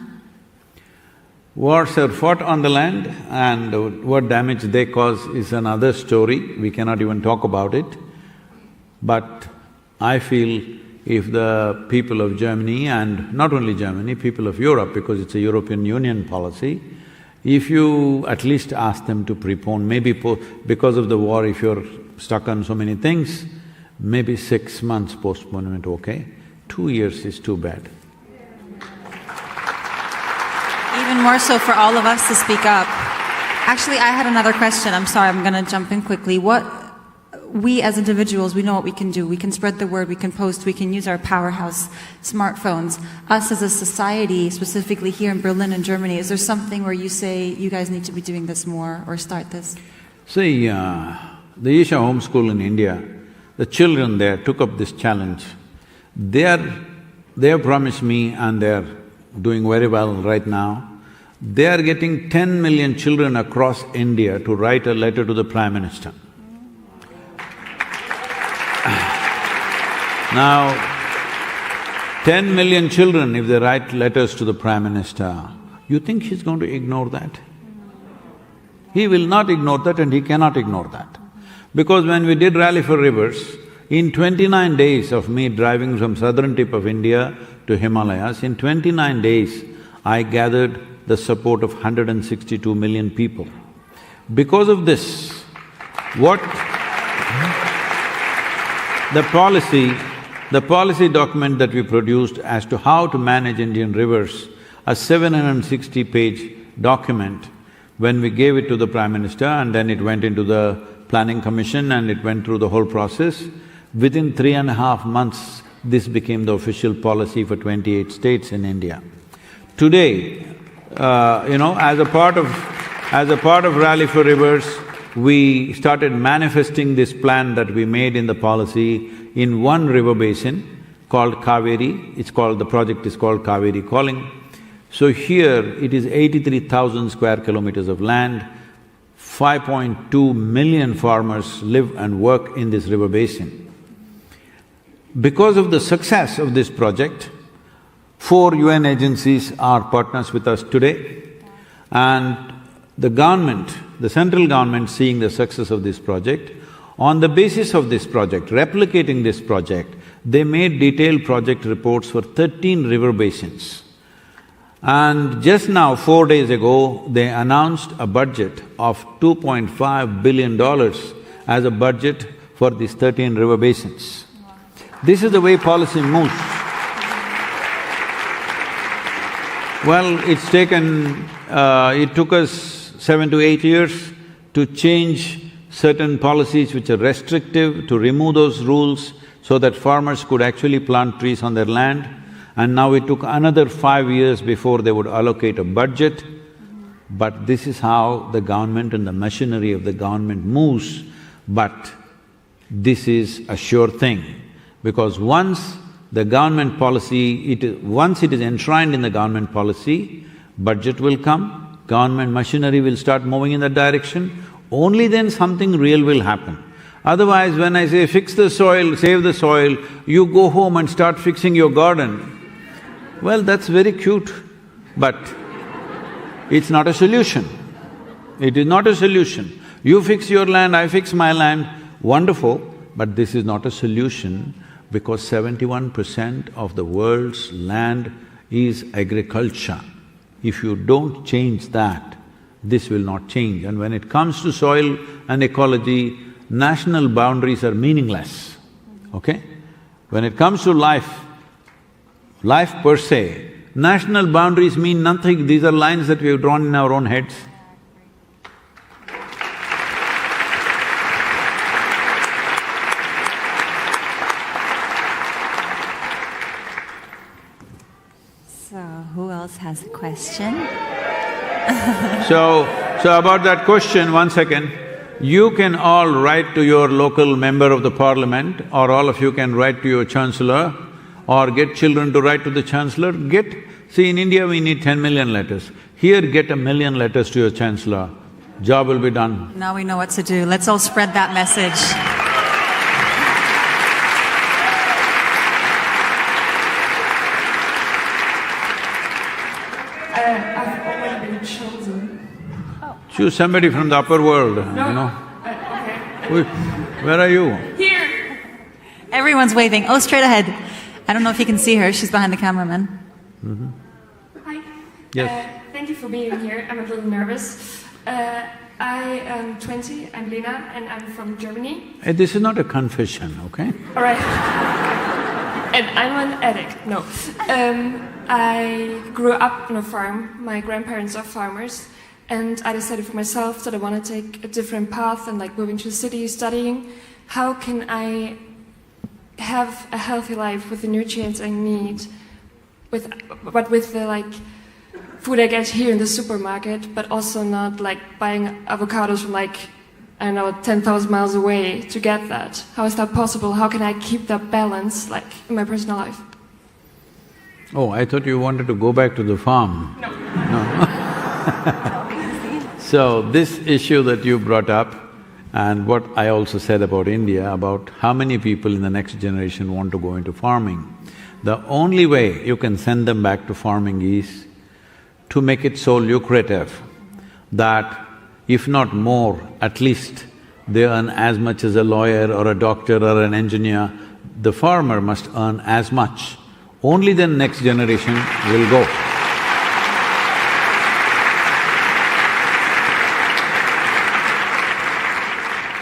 Wars are fought on the land, and what damage they cause is another story. We cannot even talk about it. But I feel if the people of Germany, and not only Germany, people of Europe, because it's a European Union policy, if you at least ask them to prepone, maybe because of the war, if you're stuck on so many things, maybe 6 months postponement, okay? 2 years is too bad. Even more so for all of us to speak up. Actually, I had another question. I'm sorry, I'm gonna jump in quickly. We as individuals, we know what we can do. We can spread the word, we can post, we can use our powerhouse smartphones. Us as a society, specifically here in Berlin and Germany, is there something where you say, you guys need to be doing this more or start this? See, the Isha Home School in India, the children there took up this challenge. They have promised me, and they're doing very well right now, they are getting 10 million children across India to write a letter to the Prime Minister. Now, 10 million children, if they write letters to the Prime Minister, you think he's going to ignore that? He will not ignore that, and he cannot ignore that. Because when we did Rally for Rivers, in 29 days of me driving from southern tip of India to Himalayas, in 29 days, I gathered the support of 162 million people. Because of this, the policy document that we produced as to how to manage Indian rivers, a 760-page document, when we gave it to the Prime Minister and then it went into the Planning Commission and it went through the whole process, within 3.5 months, this became the official policy for 28 states in India. Today, as a part of Rally for Rivers, we started manifesting this plan that we made in the policy in one river basin called Kaveri. The project is called Kaveri Calling. So here it is 83,000 square kilometers of land, 5.2 million farmers live and work in this river basin. Because of the success of this project, 4 UN agencies are partners with us today, and the government, the central government, seeing the success of this project, on the basis of this project, replicating this project, they made detailed project reports for 13 river basins. And just now, 4 days ago, they announced a budget of $2.5 billion as a budget for these 13 river basins. This is the way policy moves. Well, it took us 7 to 8 years to change certain policies which are restrictive, to remove those rules so that farmers could actually plant trees on their land. And now it took another 5 years before they would allocate a budget. But this is how the government and the machinery of the government moves. But this is a sure thing, because once The government policy, once it is enshrined in the government policy, budget will come, government machinery will start moving in that direction, only then something real will happen. Otherwise, when I say fix the soil, save the soil, you go home and start fixing your garden. Well, that's very cute, but it's not a solution. It is not a solution. You fix your land, I fix my land, wonderful, but this is not a solution because 71% of the world's land is agriculture. If you don't change that, this will not change. And when it comes to soil and ecology, national boundaries are meaningless, okay? When it comes to life per se, national boundaries mean nothing, these are lines that we have drawn in our own heads. So, who else has a question? So about that question, 1 second, you can all write to your local member of the parliament, or all of you can write to your chancellor, or get children to write to the chancellor, see in India we need 10 million letters. Here get 1 million letters to your chancellor, job will be done. Now we know what to do. Let's all spread that message. I've already been chosen. Choose somebody from the upper world, you know. Okay. Where are you? Here! Everyone's waving. Oh, straight ahead. I don't know if you can see her, she's behind the cameraman. Hi. Yes. Thank you for being here. I'm a little nervous. I am 20, I'm Lena, and I'm from Germany. Hey, this is not a confession, okay? All right. And I'm an addict. No. I grew up on a farm. My grandparents are farmers. And I decided for myself that I want to take a different path and like moving to a city, studying. How can I have a healthy life with the nutrients I need, but with the like food I get here in the supermarket, but also not like buying avocados from like, I don't know, 10,000 miles away to get that? How is that possible? How can I keep that balance like in my personal life? Oh, I thought you wanted to go back to the farm. No. So this issue that you brought up and what I also said about India, about how many people in the next generation want to go into farming, the only way you can send them back to farming is to make it so lucrative that if not more, at least they earn as much as a lawyer or a doctor or an engineer. The farmer must earn as much. Only then next generation will go.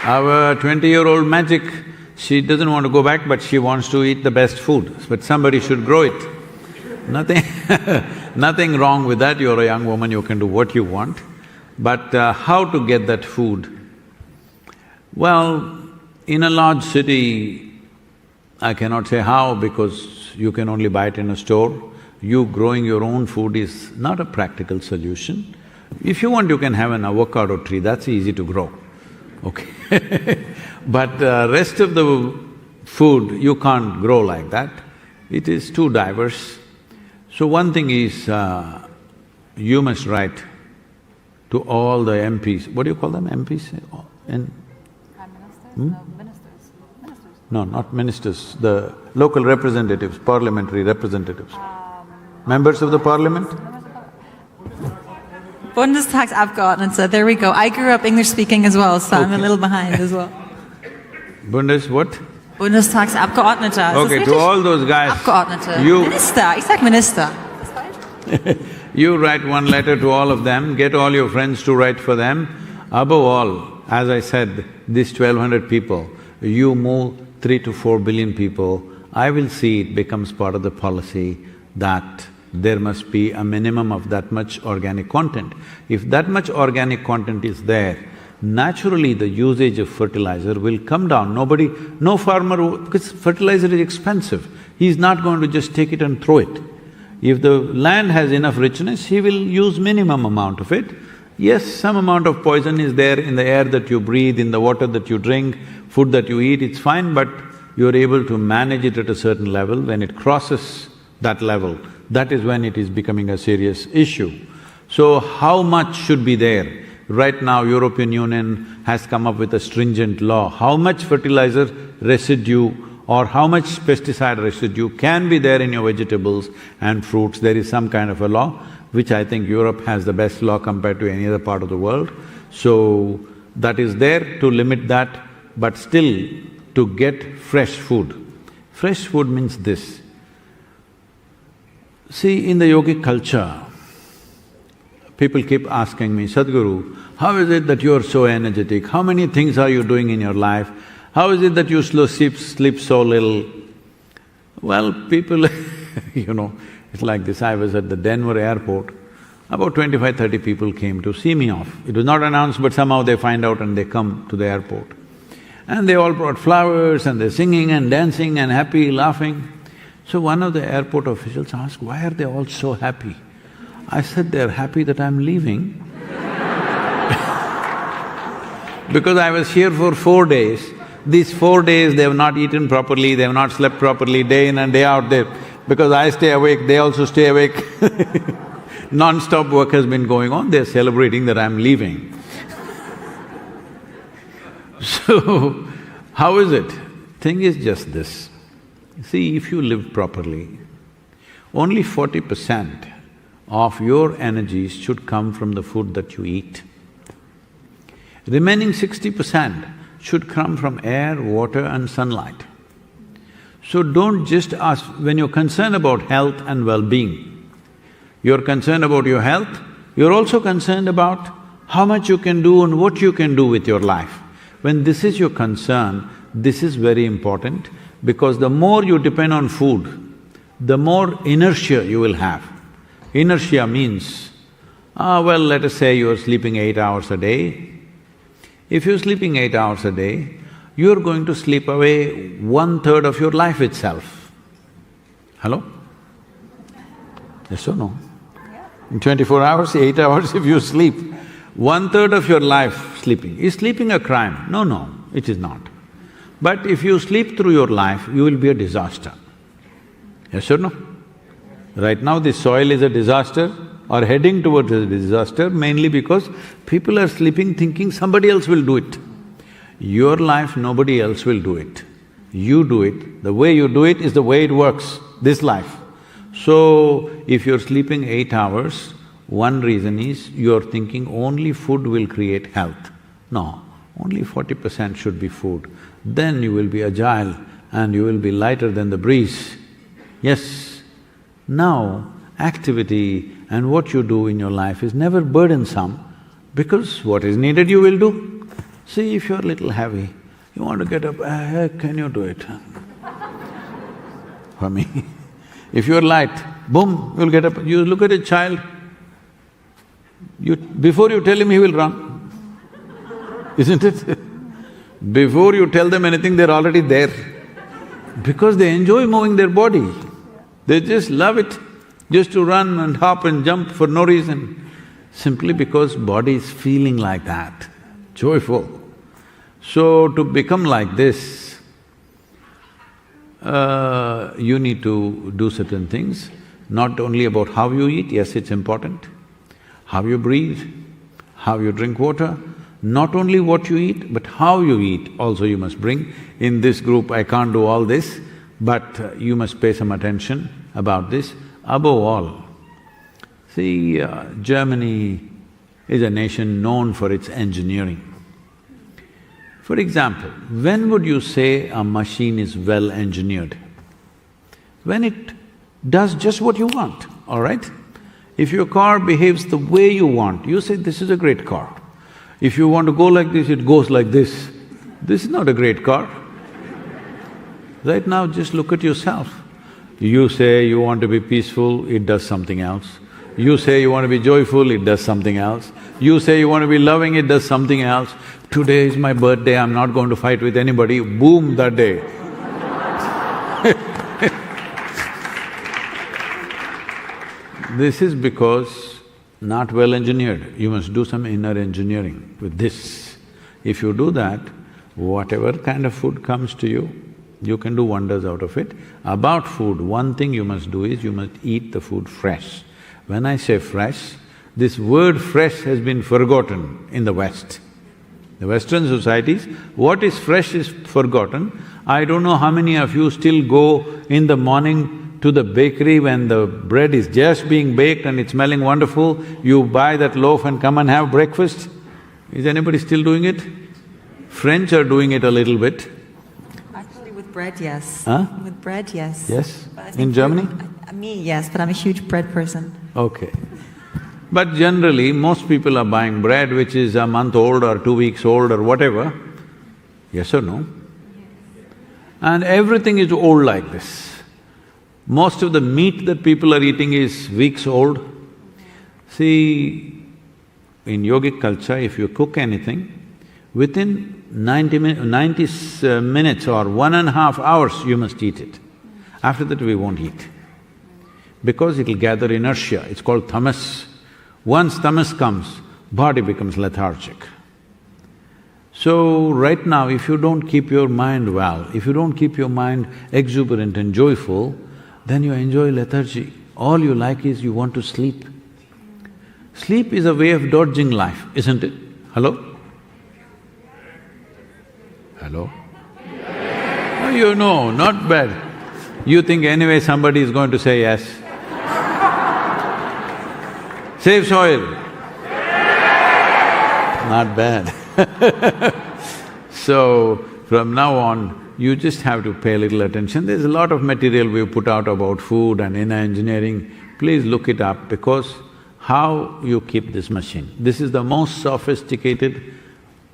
Our 20-year-old magic, she doesn't want to go back, but she wants to eat the best food, but somebody should grow it. Nothing wrong with that, you're a young woman, you can do what you want. But how to get that food? Well, in a large city, I cannot say how because you can only buy it in a store. You growing your own food is not a practical solution. If you want, you can have an avocado tree, that's easy to grow, okay? But rest of the food, you can't grow like that. It is too diverse. So one thing is, you must write to all the MPs, what do you call them, MPs? Prime Ministers? No, ministers. Ministers. No, not ministers, the local representatives, parliamentary representatives. Members of the parliament? Bundestagsabgeordnete, there we go. I grew up English speaking as well, so I'm a little behind as well. What? Bundestagsabgeordnete. Okay, to all those guys, Abgeordnete. you… Minister, ich sag Minister. You write one letter to all of them, get all your friends to write for them. Above all, as I said, these 1,200 people, you move 3 to 4 billion people, I will see it becomes part of the policy that there must be a minimum of that much organic content. If that much organic content is there, naturally the usage of fertilizer will come down. No farmer… because fertilizer is expensive, he's not going to just take it and throw it. If the land has enough richness, he will use minimum amount of it. Yes, some amount of poison is there in the air that you breathe, in the water that you drink, food that you eat, it's fine, but you're able to manage it at a certain level. When it crosses that level, that is when it is becoming a serious issue. So how much should be there? Right now, European Union has come up with a stringent law. How much fertilizer residue or how much pesticide residue can be there in your vegetables and fruits? There is some kind of a law, which I think Europe has the best law compared to any other part of the world. So, that is there to limit that, but still to get fresh food. Fresh food means this. See, in the yogic culture, people keep asking me, Sadhguru, how is it that you are so energetic? How many things are you doing in your life? How is it that you sleep so little? Well, people it's like this. I was at the Denver airport, about 25–30 people came to see me off. It was not announced, but somehow they find out and they come to the airport. And they all brought flowers and they're singing and dancing and happy, laughing. So one of the airport officials asked, why are they all so happy? I said, they're happy that I'm leaving. Because I was here for 4 days. These 4 days they have not eaten properly, they have not slept properly, day in and day out because I stay awake, they also stay awake. Non-stop work has been going on, they're celebrating that I'm leaving. So, how is it? Thing is just this. See, if you live properly, only 40% of your energies should come from the food that you eat. Remaining 60% should come from air, water and sunlight. So don't just ask… when you're concerned about health and well-being, you're concerned about your health, you're also concerned about how much you can do and what you can do with your life. When this is your concern, this is very important because the more you depend on food, the more inertia you will have. Inertia means, well, let us say you're sleeping 8 hours a day. If you're sleeping 8 hours a day, you're going to sleep away 1/3 of your life itself. Hello? Yes or no? In 24 hours, 8 hours if you sleep, 1/3 of your life sleeping. Is sleeping a crime? No, it is not. But if you sleep through your life, you will be a disaster. Yes or no? Right now this soil is a disaster or heading towards a disaster mainly because people are sleeping thinking somebody else will do it. Your life, nobody else will do it. You do it. The way you do it is the way it works, this life. So, if you're sleeping 8 hours, one reason is you're thinking only food will create health. No, only 40% should be food. Then you will be agile and you will be lighter than the breeze. Yes, now activity and what you do in your life is never burdensome because what is needed you will do. See, if you're a little heavy, you want to get up, can you do it? For me. If you're light, boom, you'll get up. You look at a child, before you tell him, he will run, isn't it? Before you tell them anything, they're already there. Because they enjoy moving their body. They just love it, just to run and hop and jump for no reason. Simply because body is feeling like that, joyful. So, to become like this, you need to do certain things, not only about how you eat, yes, it's important, how you breathe, how you drink water, not only what you eat, but how you eat also you must bring. In this group, I can't do all this, but you must pay some attention about this. Above all, see, Germany is a nation known for its engineering. For example, when would you say a machine is well engineered? When it does just what you want, all right? If your car behaves the way you want, you say, this is a great car. If you want to go like this, it goes like this. This is not a great car. Right now, just look at yourself. You say you want to be peaceful, it does something else. You say you want to be joyful, it does something else. You say you want to be loving, it does something else. Today is my birthday, I'm not going to fight with anybody, boom, that day. This is because not well engineered. You must do some inner engineering with this. If you do that, whatever kind of food comes to you, You can do wonders out of it. About food, one thing you must do is you must eat the food fresh. When I say fresh, this word fresh has been forgotten in the West. The Western societies, what is fresh is forgotten. I don't know how many of you still go in the morning to the bakery when the bread is just being baked and it's smelling wonderful, you buy that loaf and come and have breakfast. Is anybody still doing it? French are doing it a little bit. Actually, with bread, yes. Huh? With bread, yes. Yes? But I think In Germany? Me, yes, but I'm a huge bread person. Okay. But generally, most people are buying bread which is a month old or 2 weeks old or whatever. Yes or no? And everything is old like this. Most of the meat that people are eating is weeks old. See, in yogic culture, if you cook anything, within 90 minutes or 1.5 hours, you must eat it. After that, we won't eat. Because it'll gather inertia, it's called tamas. Once tamas comes, body becomes lethargic. So, right now, if you don't keep your mind well, if you don't keep your mind exuberant and joyful, then you enjoy lethargy. All you like is you want to sleep. Sleep is a way of dodging life, isn't it? Hello? Hello? Oh, you know, not bad. You think anyway somebody is going to say yes. Save soil. Not bad. So, from now on, you just have to pay a little attention. There's a lot of material we've put out about food and inner engineering. Please look it up because how you keep this machine. This is the most sophisticated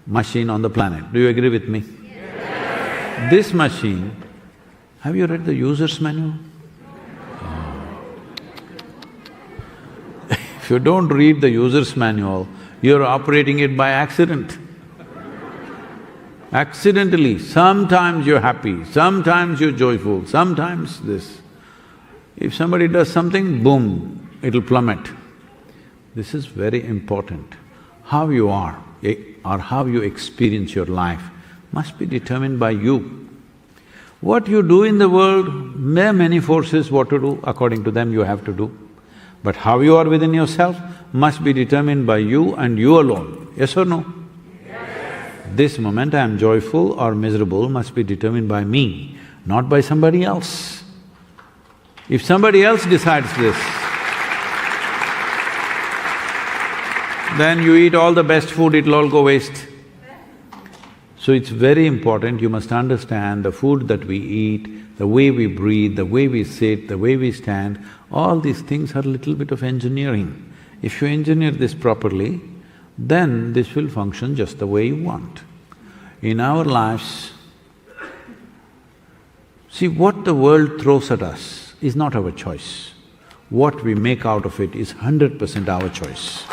machine on the planet. Do you agree with me? Yes. This machine, have you read the user's manual? If you don't read the user's manual, you're operating it by accident. Accidentally, sometimes you're happy, sometimes you're joyful, sometimes this. If somebody does something, boom, it'll plummet. This is very important. How you are or how you experience your life must be determined by you. What you do in the world, there are many forces what to do, according to them you have to do. But how you are within yourself must be determined by you and you alone, yes or no? This moment I am joyful or miserable must be determined by me, not by somebody else. If somebody else decides this, then you eat all the best food, it'll all go waste. So it's very important, you must understand the food that we eat, the way we breathe, the way we sit, the way we stand, all these things are a little bit of engineering. If you engineer this properly, then this will function just the way you want. In our lives, see, what the world throws at us is not our choice. What we make out of it is 100% our choice.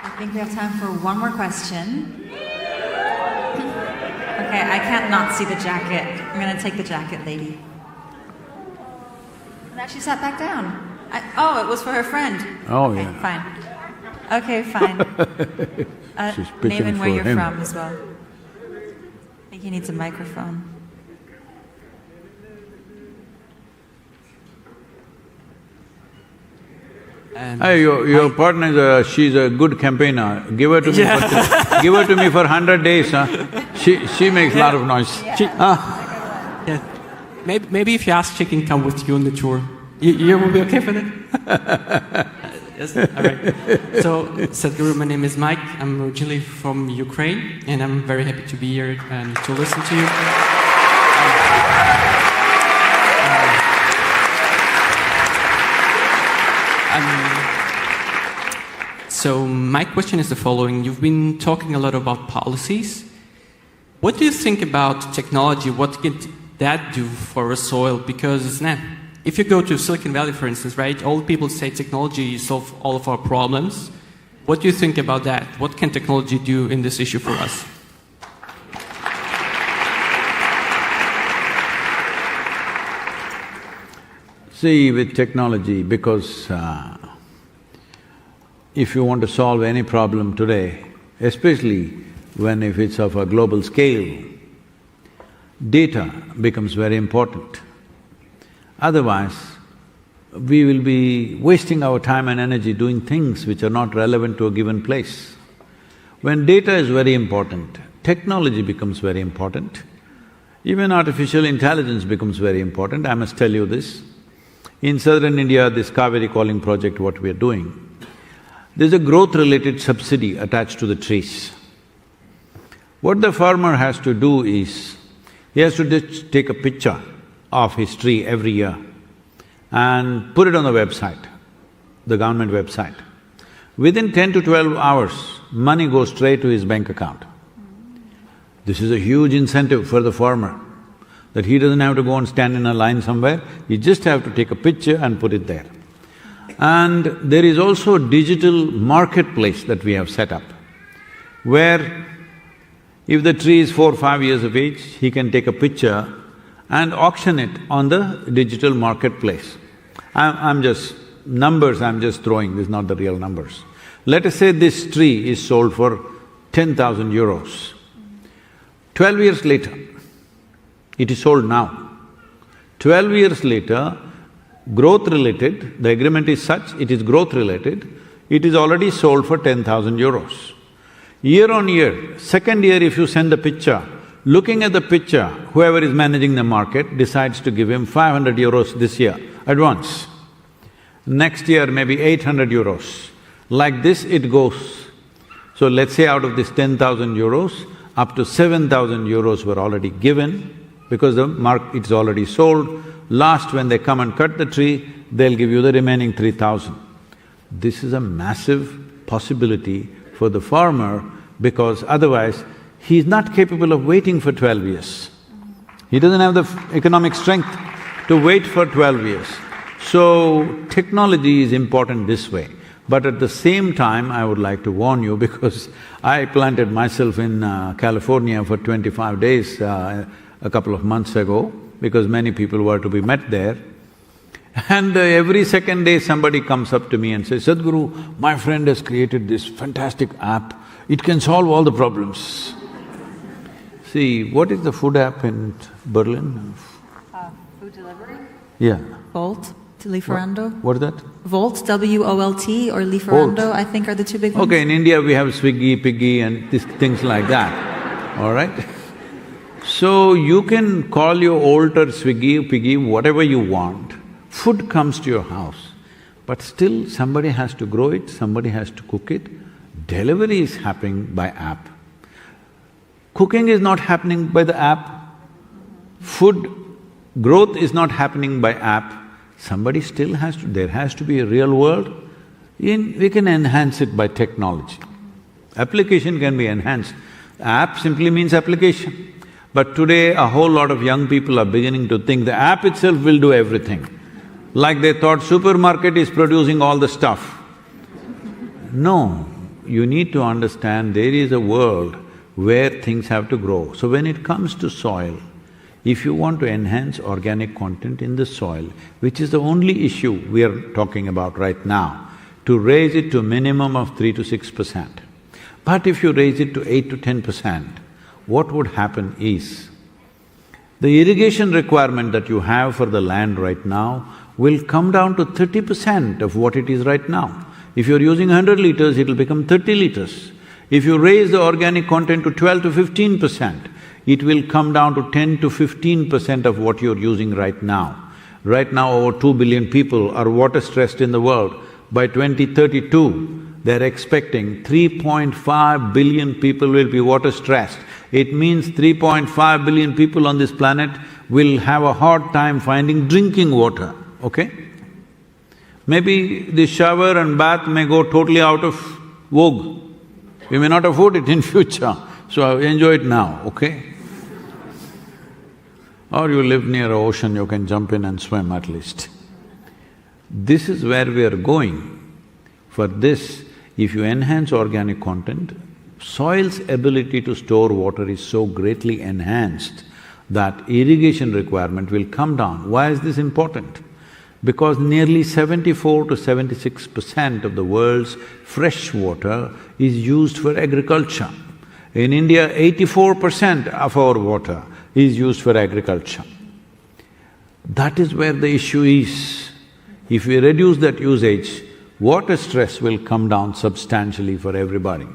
I think we have time for one more question. Okay, I can't not see the jacket. I'm gonna take the jacket, lady. Now she sat back down. Oh, it was for her friend. Oh, okay, yeah. Fine. Okay, fine. She's Name pitching and where for you're him. from as well. I think he needs a microphone. Hey, your partner she's a good campaigner. Give her to me for give her to me for 100 days, huh? She makes a lot of noise. Yeah. Maybe if you ask, she can come with you on the tour. You will be okay for that? Yes, all right. So, Sadhguru, my name is Mike. I'm originally from Ukraine, and I'm very happy to be here and to listen to you. So my question is the following. You've been talking a lot about policies. What do you think about technology? What can that do for a soil? Because if you go to Silicon Valley, for instance, right, all people say technology solves all of our problems. What do you think about that? What can technology do in this issue for us? See, with technology, because if you want to solve any problem today, especially if it's of a global scale, data becomes very important. Otherwise, we will be wasting our time and energy doing things which are not relevant to a given place. When data is very important, technology becomes very important, even artificial intelligence becomes very important. I must tell you this. In southern India, this Kaveri calling project, what we are doing, there's a growth-related subsidy attached to the trees. What the farmer has to do is, he has to just take a picture of his tree every year and put it on the website, the government website. Within 10 to 12 hours, money goes straight to his bank account. This is a huge incentive for the farmer, that he doesn't have to go and stand in a line somewhere, he just have to take a picture and put it there. And there is also a digital marketplace that we have set up, where if the tree is 4 or 5 years of age, he can take a picture and auction it on the digital marketplace. I'm just… numbers I'm just throwing, this is not the real numbers. Let us say this tree is sold for 10,000 euros. 12 years later, it is sold now. 12 years later, growth-related, the agreement is such, it is growth-related, it is already sold for 10,000 euros. Year on year, second year if you send a picture, looking at the picture, whoever is managing the market decides to give him 500 euros this year, advance. Next year maybe 800 euros. Like this it goes. So let's say out of this 10,000 euros, up to 7,000 euros were already given because it's already sold. Last, when they come and cut the tree, they'll give you the remaining 3,000. This is a massive possibility for the farmer because otherwise he's not capable of waiting for 12 years. He doesn't have the economic strength to wait for 12 years. So, technology is important this way. But at the same time, I would like to warn you because I planted myself in California for 25 days a couple of months ago because many people were to be met there. And every second day somebody comes up to me and says, Sadhguru, my friend has created this fantastic app, it can solve all the problems. See, what is the food app in Berlin? Food delivery? Yeah. Volt, Lieferando. What is that? Volt, W-O-L-T, or Lieferando, Volt. I think are the two big ones. Okay, in India we have Swiggy, Piggy and things like that, all right? So you can call your alter Swiggy, Piggy, whatever you want. Food comes to your house, but still somebody has to grow it, somebody has to cook it. Delivery is happening by app. Cooking is not happening by the app. Food growth is not happening by app. Somebody still has to… there has to be a real world. We can enhance it by technology. Application can be enhanced. App simply means application. But today a whole lot of young people are beginning to think the app itself will do everything. Like they thought supermarket is producing all the stuff. No, you need to understand there is a world where things have to grow. So when it comes to soil, if you want to enhance organic content in the soil, which is the only issue we are talking about right now, to raise it to a minimum of 3 to 6%. But if you raise it to 8 to 10%, what would happen is, the irrigation requirement that you have for the land right now will come down to 30% of what it is right now. If you're using 100 liters, it'll become 30 liters. If you raise the organic content to 12 to 15%, it will come down to 10 to 15% of what you're using right now. Right now, over 2 billion people are water-stressed in the world. By 2032, they're expecting 3.5 billion people will be water-stressed. It means 3.5 billion people on this planet will have a hard time finding drinking water, okay? Maybe the shower and bath may go totally out of vogue. We may not afford it in future, so enjoy it now, okay? Or you live near an ocean, you can jump in and swim at least. This is where we are going. For this, if you enhance organic content, soil's ability to store water is so greatly enhanced that irrigation requirement will come down. Why is this important? because nearly 74 to 76% of the world's fresh water is used for agriculture. In India, 84% of our water is used for agriculture. That is where the issue is. If we reduce that usage, water stress will come down substantially for everybody.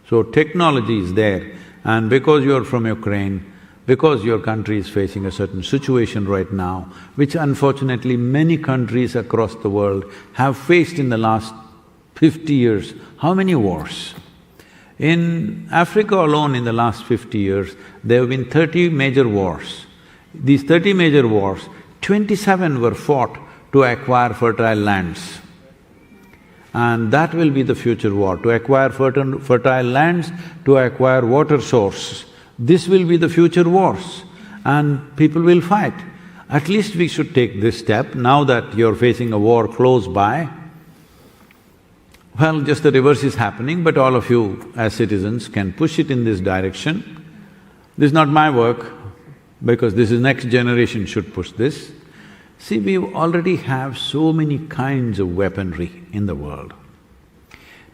So technology is there, and because you're from Ukraine, because your country is facing a certain situation right now, which unfortunately many countries across the world have faced in the last 50 years, how many wars? In Africa alone in the last 50 years, there have been 30 major wars. These 30 major wars, 27 were fought to acquire fertile lands. And that will be the future war, to acquire fertile lands, to acquire water sources. This will be the future wars, and people will fight. At least we should take this step, now that you're facing a war close by. Well, just the reverse is happening, but all of you as citizens can push it in this direction. This is not my work, because this is next generation should push this. See, we already have so many kinds of weaponry in the world.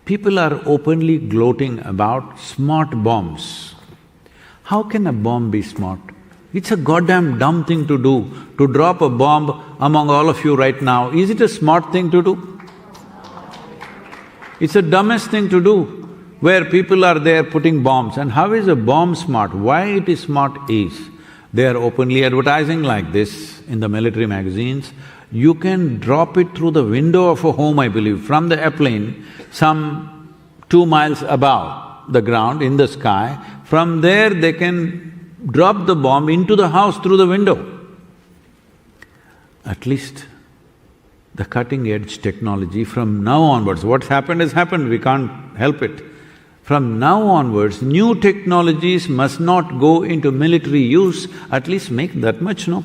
People are openly gloating about smart bombs. How can a bomb be smart? It's a goddamn dumb thing to do, to drop a bomb among all of you right now. Is it a smart thing to do? It's the dumbest thing to do, where people are there putting bombs. And how is a bomb smart? Why it is smart is, they are openly advertising like this in the military magazines. You can drop it through the window of a home, I believe, from the airplane, some 2 miles above the ground, in the sky. From there, they can drop the bomb into the house through the window. At least the cutting-edge technology from now onwards, what's happened has happened, we can't help it. From now onwards, new technologies must not go into military use, at least make that much, no?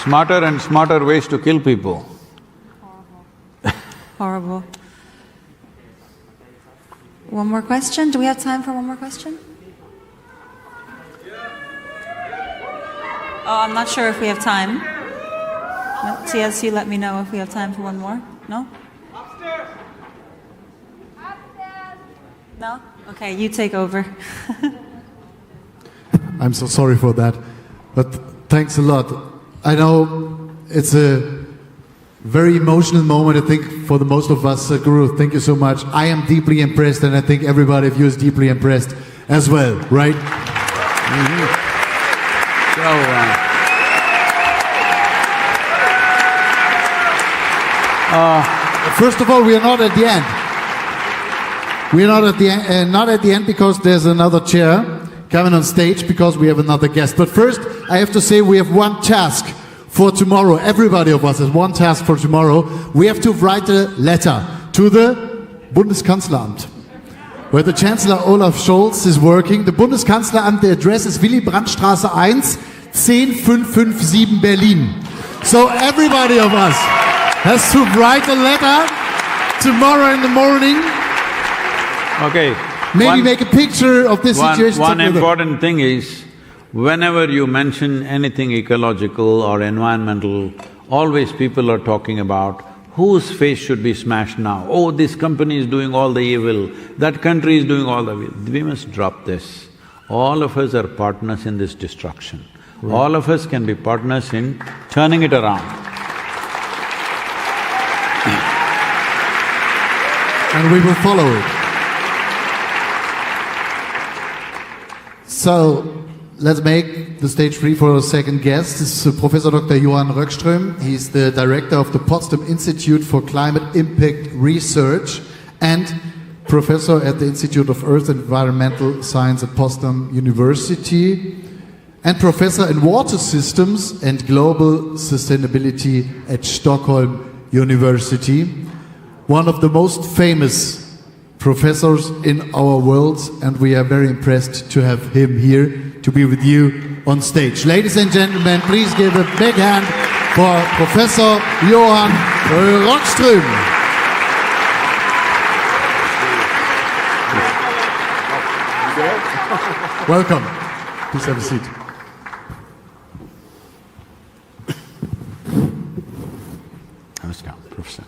Smarter and smarter ways to kill people. Horrible. One more question? Do we have time for one more question? Oh, I'm not sure if we have time. No? TSC, let me know if we have time for one more. No? Upstairs! No? Okay, you take over. I'm so sorry for that, but thanks a lot. I know it's a very emotional moment, I think, for the most of us. Sadhguru, thank you so much. I am deeply impressed, and I think everybody of you is deeply impressed as well, right? First of all, we are not at the end. We are not at the end because there's another chair coming on stage, because we have another guest. But first, I have to say we have one task for tomorrow. Everybody of us has one task for tomorrow. We have to write a letter to the Bundeskanzleramt, where the Chancellor Olaf Scholz is working. The Bundeskanzleramt, the address is Willy Brandt-Straße 1, 10557 Berlin. So everybody of us has to write a letter tomorrow in the morning. Okay. Maybe make a picture of this situation. One important thing is, whenever you mention anything ecological or environmental, always people are talking about whose face should be smashed now. Oh, this company is doing all the evil, that country is doing all the evil. We must drop this. All of us are partners in this destruction. Right. All of us can be partners in turning it around. And we will follow it. So, let's make the stage free for our second guest. This is Professor Dr. Johann Röckström. He's the director of the Potsdam Institute for Climate Impact Research and professor at the Institute of Earth and Environmental Science at Potsdam University, and professor in water systems and global sustainability at Stockholm University. One of the most famous professors in our world, and we are very impressed to have him here to be with you on stage. Ladies and gentlemen, please give a big hand for Professor Johann Röckström. there. Welcome. Please have a seat. Professor.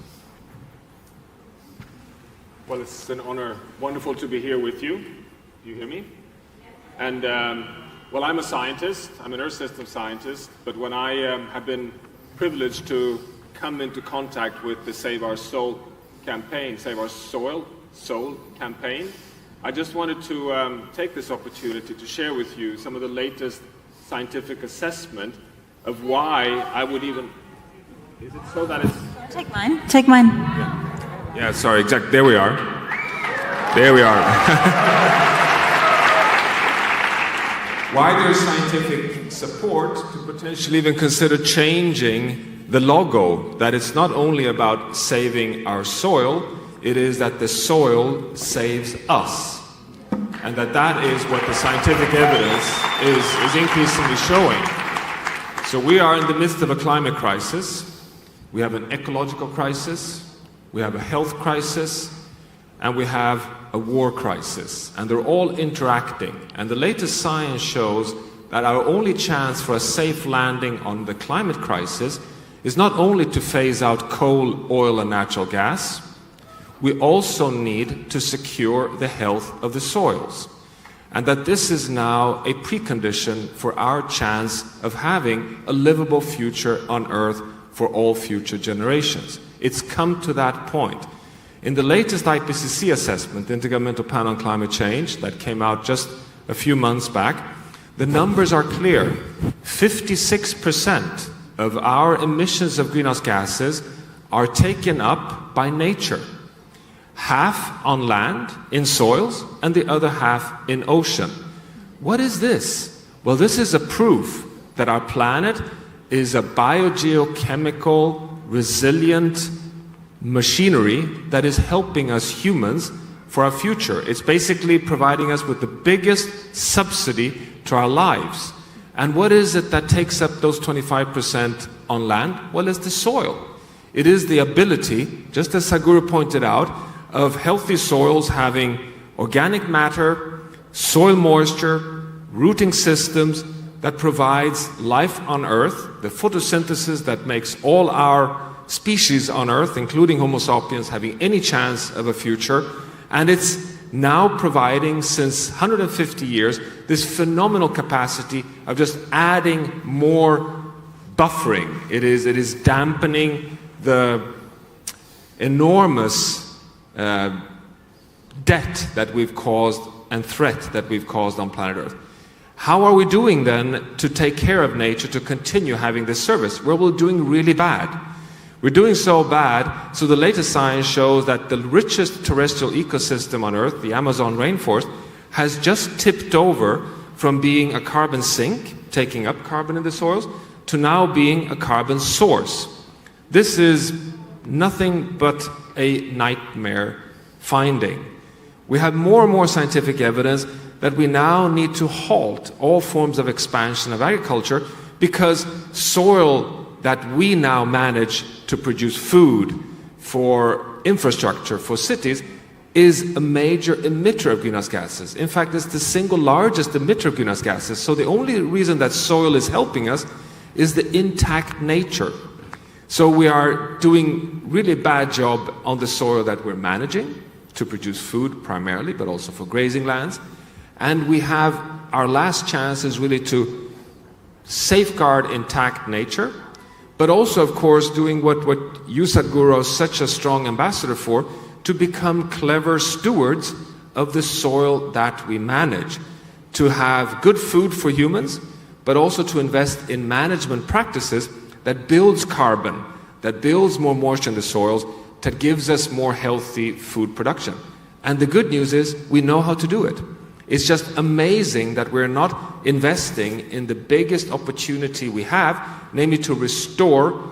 Well, it's an honor, wonderful to be here with you. Do you hear me? And, well, I'm a scientist. I'm an Earth system scientist. But when I have been privileged to come into contact with the Save Our Soul campaign, Save Our Soul campaign, I just wanted to take this opportunity to share with you some of the latest scientific assessment of why I would even... Is it so that it's... Take mine. Take mine. Yeah, sorry, exactly. There we are. There we are. Why there's scientific support to potentially even consider changing the logo, that it's not only about saving our soil, it is that the soil saves us. And that is what the scientific evidence is increasingly showing. So we are in the midst of a climate crisis. We have an ecological crisis, we have a health crisis, and we have a war crisis. And they're all interacting. And the latest science shows that our only chance for a safe landing on the climate crisis is not only to phase out coal, oil, and natural gas, we also need to secure the health of the soils. And that this is now a precondition for our chance of having a livable future on Earth for all future generations. It's come to that point. In the latest IPCC assessment, the Intergovernmental Panel on Climate Change, that came out just a few months back, the numbers are clear. 56% of our emissions of greenhouse gases are taken up by nature. Half on land, in soils, and the other half in ocean. What is this? Well, this is a proof that our planet is a biogeochemical, resilient machinery that is helping us humans for our future. It's basically providing us with the biggest subsidy to our lives. And what is it that takes up those 25% on land? Well, it's the soil. It is the ability, just as Sadhguru pointed out, of healthy soils having organic matter, soil moisture, rooting systems, that provides life on Earth, the photosynthesis that makes all our species on Earth, including Homo sapiens, having any chance of a future. And it's now providing, since 150 years, this phenomenal capacity of just adding more buffering. It is dampening the enormous debt that we've caused and threat that we've caused on planet Earth. How are we doing then to take care of nature, to continue having this service? Well, we're doing really bad. We're doing so bad, so the latest science shows that the richest terrestrial ecosystem on Earth, the Amazon rainforest, has just tipped over from being a carbon sink, taking up carbon in the soils, to now being a carbon source. This is nothing but a nightmare finding. We have more and more scientific evidence that we now need to halt all forms of expansion of agriculture because soil that we now manage to produce food for infrastructure, for cities, is a major emitter of greenhouse gases. In fact, it's the single largest emitter of greenhouse gases. So the only reason that soil is helping us is the intact nature. So we are doing really bad job on the soil that we're managing to produce food primarily, but also for grazing lands. And we have our last chance is really to safeguard intact nature, but also, of course, doing what you, Sadhguru, are such a strong ambassador for, to become clever stewards of the soil that we manage, to have good food for humans, but also to invest in management practices that builds carbon, that builds more moisture in the soils, that gives us more healthy food production. And the good news is we know how to do it. It's just amazing that we're not investing in the biggest opportunity we have, namely to restore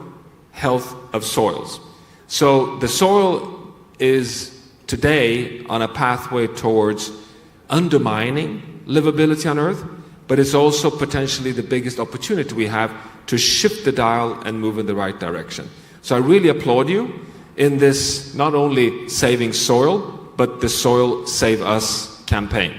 health of soils. So the soil is today on a pathway towards undermining livability on Earth, but it's also potentially the biggest opportunity we have to shift the dial and move in the right direction. So I really applaud you in this not only saving soil, but the Soil Save Us campaign.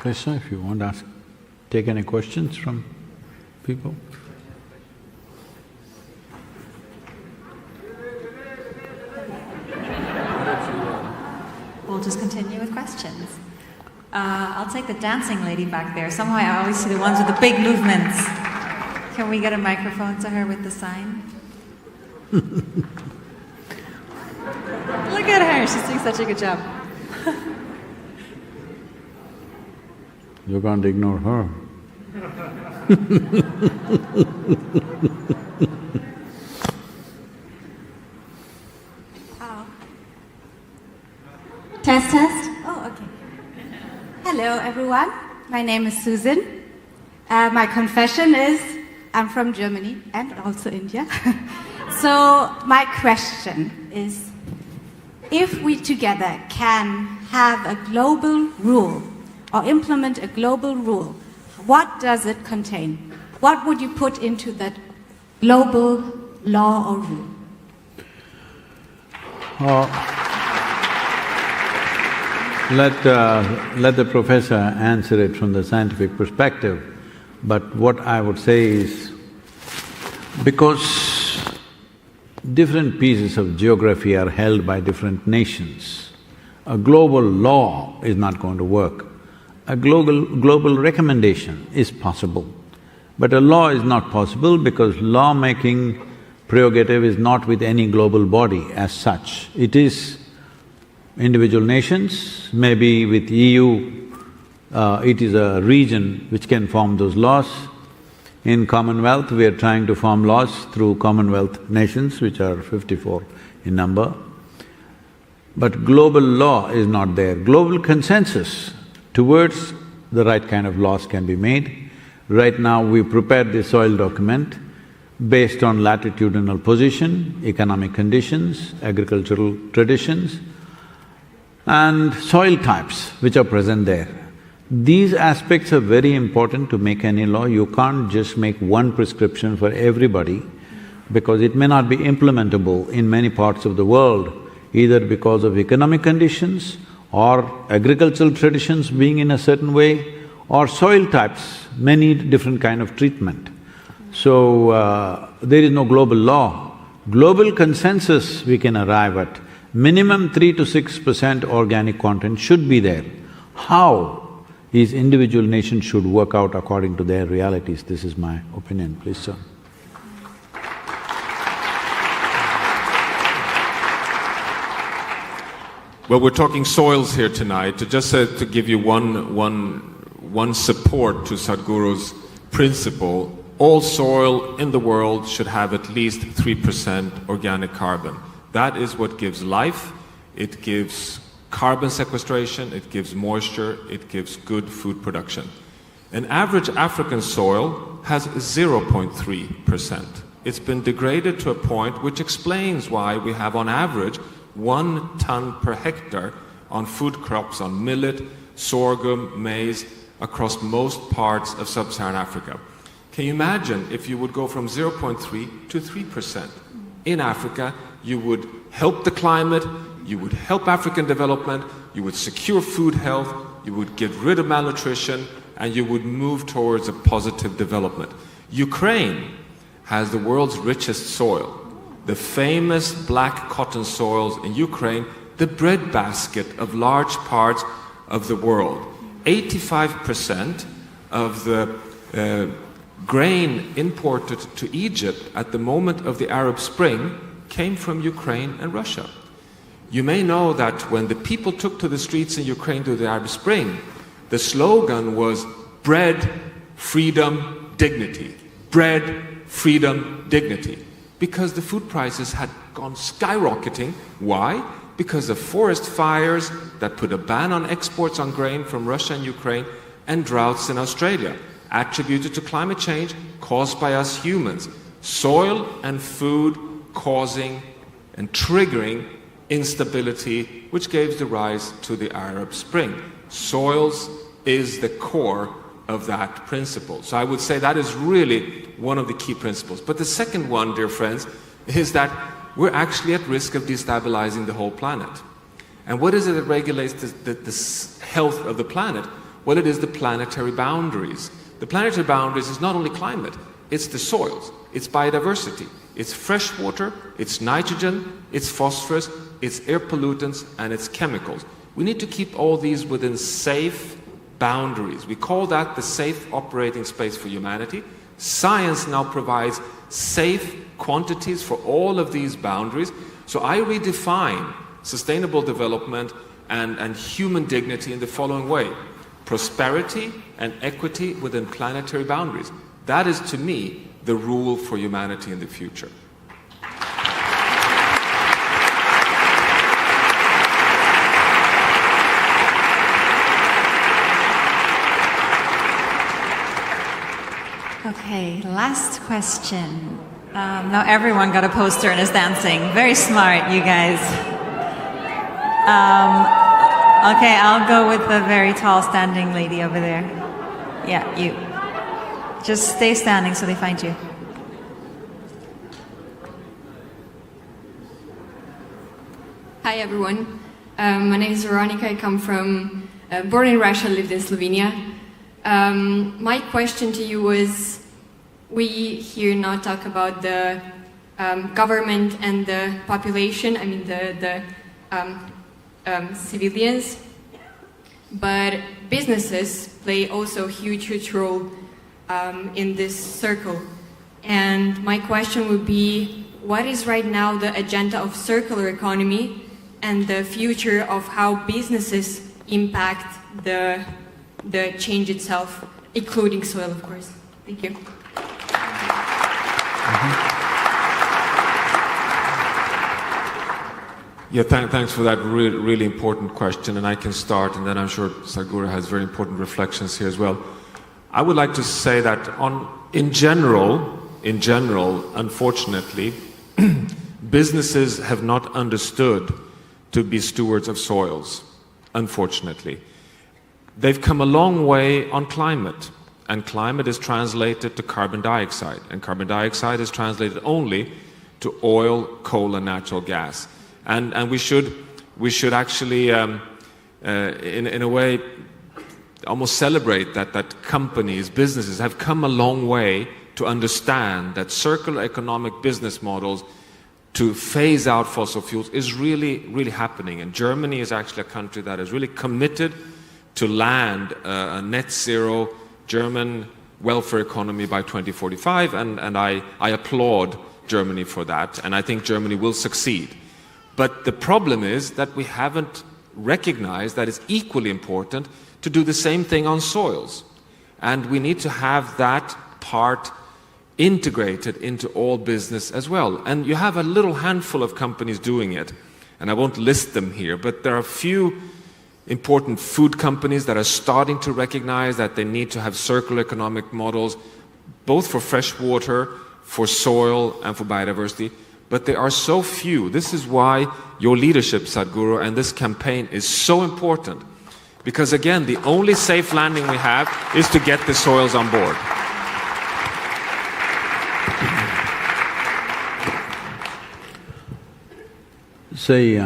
Krishna, if you want to take any questions from people. We'll just continue with questions. I'll take the dancing lady back there. Somehow I always see the ones with the big movements. Can we get a microphone to her with the sign? Look at her, she's doing such a good job. You can't ignore her. Test, test. Oh, okay. Hello, everyone. My name is Susan. My confession is I'm from Germany and also India. So my question is, if we together can have a global rule or implement a global rule, what does it contain? What would you put into that global law or rule? Let the professor answer it from the scientific perspective, but what I would say is, because different pieces of geography are held by different nations, a global law is not going to work. A global recommendation is possible, but a law is not possible because law-making prerogative is not with any global body as such. It is individual nations, maybe with EU, it is a region which can form those laws. In Commonwealth, we are trying to form laws through Commonwealth nations, which are 54 in number. But global law is not there. Global consensus towards the right kind of laws can be made. Right now, we prepared the soil document based on latitudinal position, economic conditions, agricultural traditions, and soil types which are present there. These aspects are very important to make any law. You can't just make one prescription for everybody because it may not be implementable in many parts of the world, either because of economic conditions or agricultural traditions being in a certain way, or soil types may need different kind of treatment. So, there is no global law. Global consensus we can arrive at. Minimum 3 to 6% organic content should be there. How is individual nations should work out according to their realities, this is my opinion, please sir. Well, we're talking soils here tonight. To give you one support to Sadhguru's principle, all soil in the world should have at least 3% organic carbon. That is what gives life, it gives carbon sequestration, it gives moisture, it gives good food production. An average African soil has 0.3%. It's been degraded to a point which explains why we have on average 1 ton per hectare on food crops, on millet, sorghum, maize, across most parts of sub-Saharan Africa. Can you imagine if you would go from 0.3 to 3%? In Africa, you would help the climate, you would help African development, you would secure food health, you would get rid of malnutrition, and you would move towards a positive development. Ukraine has the world's richest soil. The famous black cotton soils in Ukraine, the breadbasket of large parts of the world. 85% of the grain imported to Egypt at the moment of the Arab Spring came from Ukraine and Russia. You may know that when the people took to the streets in Ukraine during the Arab Spring, the slogan was bread, freedom, dignity. Bread, freedom, dignity. Because the food prices had gone skyrocketing. Why? Because of forest fires that put a ban on exports on grain from Russia and Ukraine, and droughts in Australia, attributed to climate change caused by us humans. Soil and food causing and triggering instability, which gave the rise to the Arab Spring. Soils is the core of that principle. So I would say that is really one of the key principles. But the second one, dear friends, is that we're actually at risk of destabilizing the whole planet. And what is it that regulates the health of the planet? Well, it is the planetary boundaries. The planetary boundaries is not only climate, it's the soils, it's biodiversity, it's fresh water, it's nitrogen, it's phosphorus, it's air pollutants, and it's chemicals. We need to keep all these within safe boundaries. We call that the safe operating space for humanity. Science now provides safe quantities for all of these boundaries. So I redefine sustainable development and human dignity in the following way: prosperity and equity within planetary boundaries. That is, to me, the rule for humanity in the future. Okay, last question. Now everyone got a poster and is dancing. Very smart, you guys. Okay, I'll go with the very tall standing lady over there. Yeah, you. Just stay standing so they find you. Hi everyone. My name is Veronica. I come from, born in Russia, lived in Slovenia. My question to you was, we here now talk about the government and the population, I mean the civilians, but businesses play also a huge role in this circle. And my question would be, what is right now the agenda of circular economy and the future of how businesses impact the change itself, including soil, of course? Thank you. Yeah, thanks for that really important question, and I can start, and then I'm sure Sadhguru has very important reflections here as well. I would like to say that in general, unfortunately, businesses have not understood to be stewards of soils, unfortunately. They've come a long way on climate, and climate is translated to carbon dioxide, and carbon dioxide is translated only to oil, coal, and natural gas. And we should actually, in a way, almost celebrate that companies, businesses have come a long way to understand that circular economic business models to phase out fossil fuels is really happening. And Germany is actually a country that is really committed to land a net zero German welfare economy by 2045, and I applaud Germany for that, and I think Germany will succeed. But the problem is that we haven't recognized that it's equally important to do the same thing on soils. And we need to have that part integrated into all business as well. And you have a little handful of companies doing it, and I won't list them here, but there are a few important food companies that are starting to recognize that they need to have circular economic models, both for fresh water, for soil, and for biodiversity. But there are so few. This is why your leadership, Sadhguru, and this campaign is so important. Because again, the only safe landing we have is to get the soils on board. Say,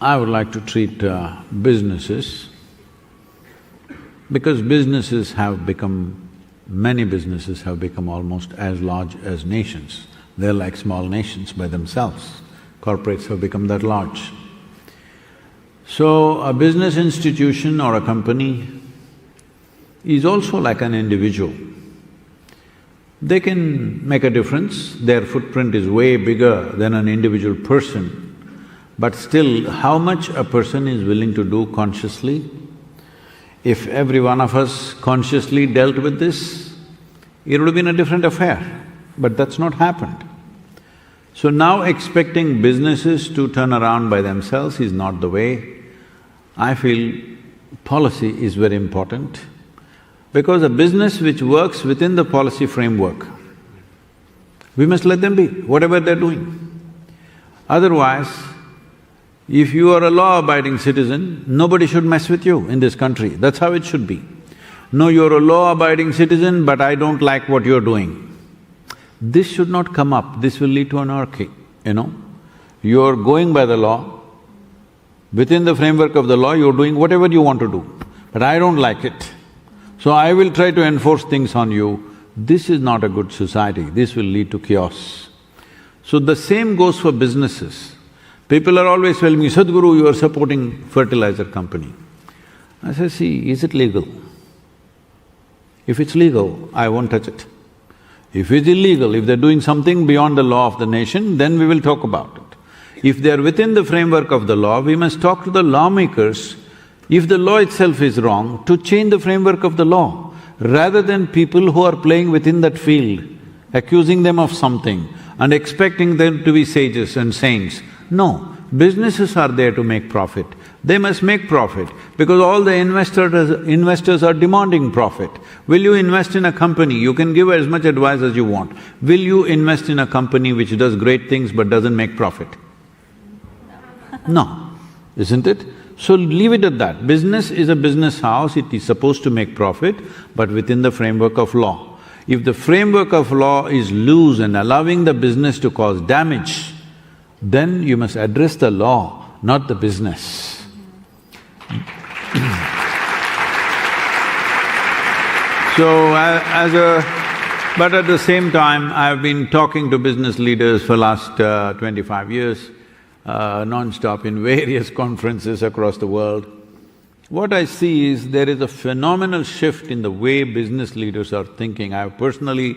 I would like to treat businesses, because many businesses have become almost as large as nations. They're like small nations by themselves. Corporates have become that large. So a business institution or a company is also like an individual. They can make a difference, their footprint is way bigger than an individual person, but still, how much a person is willing to do consciously? If every one of us consciously dealt with this, it would have been a different affair, but that's not happened. So now expecting businesses to turn around by themselves is not the way. I feel policy is very important, because a business which works within the policy framework, we must let them be, whatever they're doing. Otherwise, if you are a law-abiding citizen, nobody should mess with you in this country. That's how it should be. No, you're a law-abiding citizen, but I don't like what you're doing. This should not come up, this will lead to anarchy, you know. You're going by the law, Within the framework of the law, you're doing whatever you want to do, but I don't like it. So I will try to enforce things on you. This is not a good society, this will lead to chaos. So the same goes for businesses. People are always telling me, Sadhguru, you are supporting fertilizer company. I say, see, is it legal? If it's legal, I won't touch it. If it's illegal, if they're doing something beyond the law of the nation, then we will talk about it. If they're within the framework of the law, we must talk to the lawmakers, if the law itself is wrong, to change the framework of the law, rather than people who are playing within that field, accusing them of something and expecting them to be sages and saints. No, businesses are there to make profit. They must make profit because all the investors are demanding profit. Will you invest in a company? You can give as much advice as you want. Will you invest in a company which does great things but doesn't make profit? No, isn't it? So leave it at that. Business is a business house, it is supposed to make profit, but within the framework of law. If the framework of law is loose and allowing the business to cause damage, then you must address the law, not the business. So but at the same time, I've been talking to business leaders for last 25 years, non-stop in various conferences across the world. What I see is there is a phenomenal shift in the way business leaders are thinking. I've personally,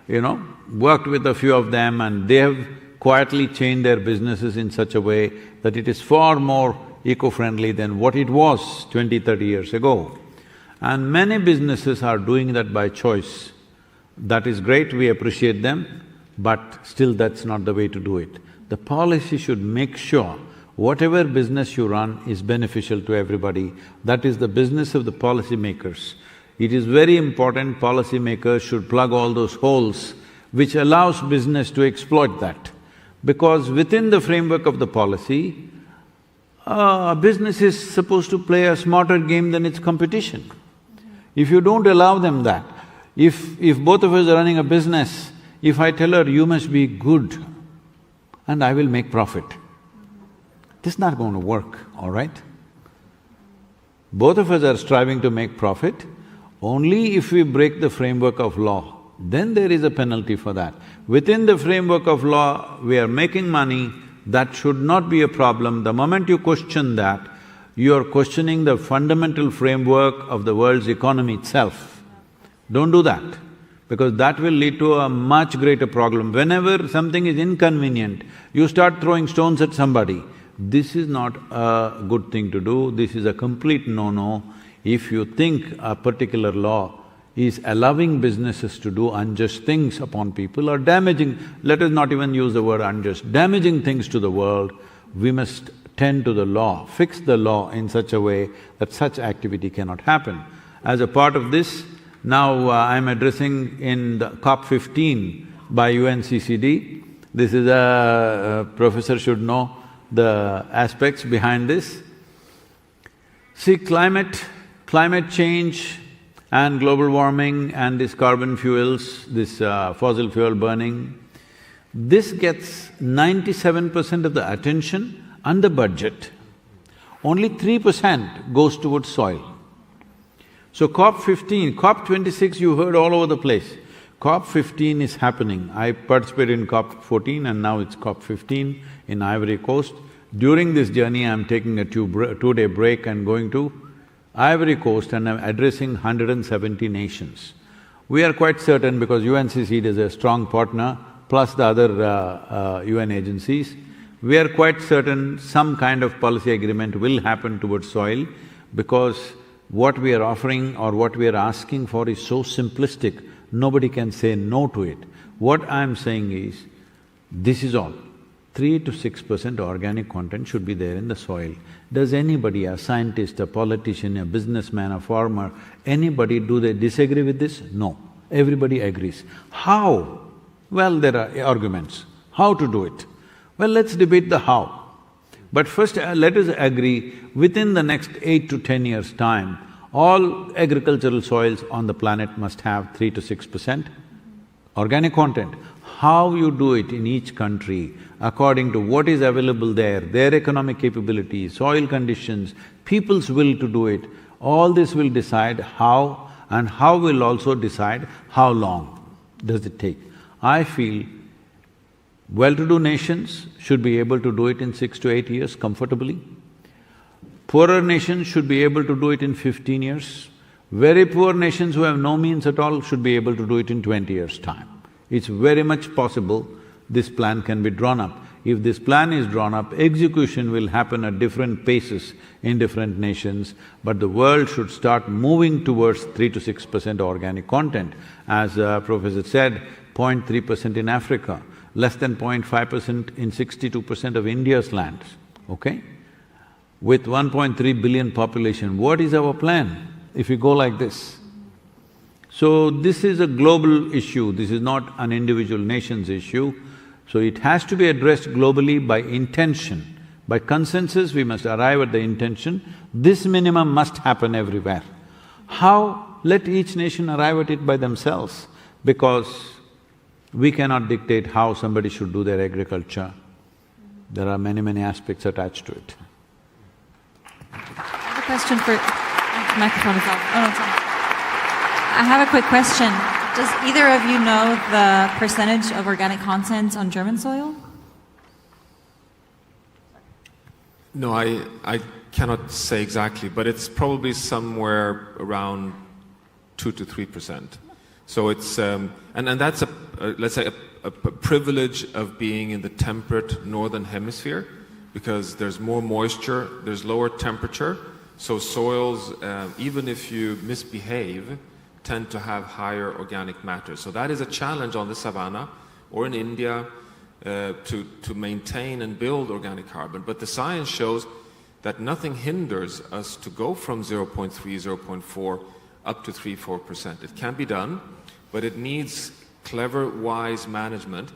worked with a few of them and they have quietly changed their businesses in such a way that it is far more eco-friendly than what it was 20, 30 years ago. And many businesses are doing that by choice. That is great, we appreciate them, but still that's not the way to do it. The policy should make sure whatever business you run is beneficial to everybody. That is the business of the policy makers. It is very important policy makers should plug all those holes which allows business to exploit that. Because within the framework of the policy, business is supposed to play a smarter game than its competition. If you don't allow them that, if both of us are running a business, if I tell her, you must be good and I will make profit, this is not going to work, all right? Both of us are striving to make profit. Only if we break the framework of law, then there is a penalty for that. Within the framework of law, we are making money, that should not be a problem. The moment you question that, you are questioning the fundamental framework of the world's economy itself. Don't do that, because that will lead to a much greater problem. Whenever something is inconvenient, you start throwing stones at somebody. This is not a good thing to do, this is a complete no-no. If you think a particular law is allowing businesses to do unjust things upon people or damaging, let us not even use the word unjust, damaging things to the world, we must tend to the law, fix the law in such a way that such activity cannot happen. As a part of this, now I'm addressing in the COP15 by UNCCD. This is a professor should know the aspects behind this. See, climate change and global warming and these carbon fuels, this fossil fuel burning, this gets 97% of the attention and the budget. Only 3% goes towards soil. So COP15, COP26 you heard all over the place. COP15 is happening. I participated in COP14 and now it's COP15 in Ivory Coast. During this journey, I'm taking a two-day break and going to Ivory Coast and I'm addressing 170 nations. We are quite certain, because UNCCD is a strong partner, plus the other UN agencies, we are quite certain some kind of policy agreement will happen towards soil, because what we are offering or what we are asking for is so simplistic, nobody can say no to it. What I'm saying is, this is all. 3 to 6% organic content should be there in the soil. Does anybody, a scientist, a politician, a businessman, a farmer, anybody, do they disagree with this? No. Everybody agrees. How? Well, there are arguments. How to do it? Well, let's debate the how. But first, let us agree, within the next 8 to 10 years' time, all agricultural soils on the planet must have 3 to 6% organic content. how you do it in each country, according to what is available there, their economic capability, soil conditions, people's will to do it, all this will decide how, and how will also decide how long does it take. I feel well-to-do nations should be able to do it in 6 to 8 years comfortably. Poorer nations should be able to do it in 15 years. Very poor nations who have no means at all should be able to do it in 20 years' time. It's very much possible this plan can be drawn up. If this plan is drawn up, execution will happen at different paces in different nations, but the world should start moving towards 3 to 6% organic content. As Professor said, 0.3% in Africa, less than 0.5% in 62% of India's lands, okay? With 1.3 billion population, what is our plan if we go like this? So this is a global issue, this is not an individual nation's issue. So it has to be addressed globally by intention. By consensus, we must arrive at the intention. This minimum must happen everywhere. How? Let each nation arrive at it by themselves, because we cannot dictate how somebody should do their agriculture. There are many aspects attached to it. I have a question for… microphone is off. Oh, no, it's on. I have a quick question. Does either of you know the percentage of organic content on German soil? No, I cannot say exactly, but it's probably somewhere around 2 to 3%. So it's… and that's let's say a privilege of being in the temperate northern hemisphere, because there's more moisture, there's lower temperature, so soils, even if you misbehave, tend to have higher organic matter. So that is a challenge on the savannah or in India to maintain and build organic carbon. But the science shows that nothing hinders us to go from 0.3, 0.4 up to 3–4%. It can be done, but it needs clever, wise management.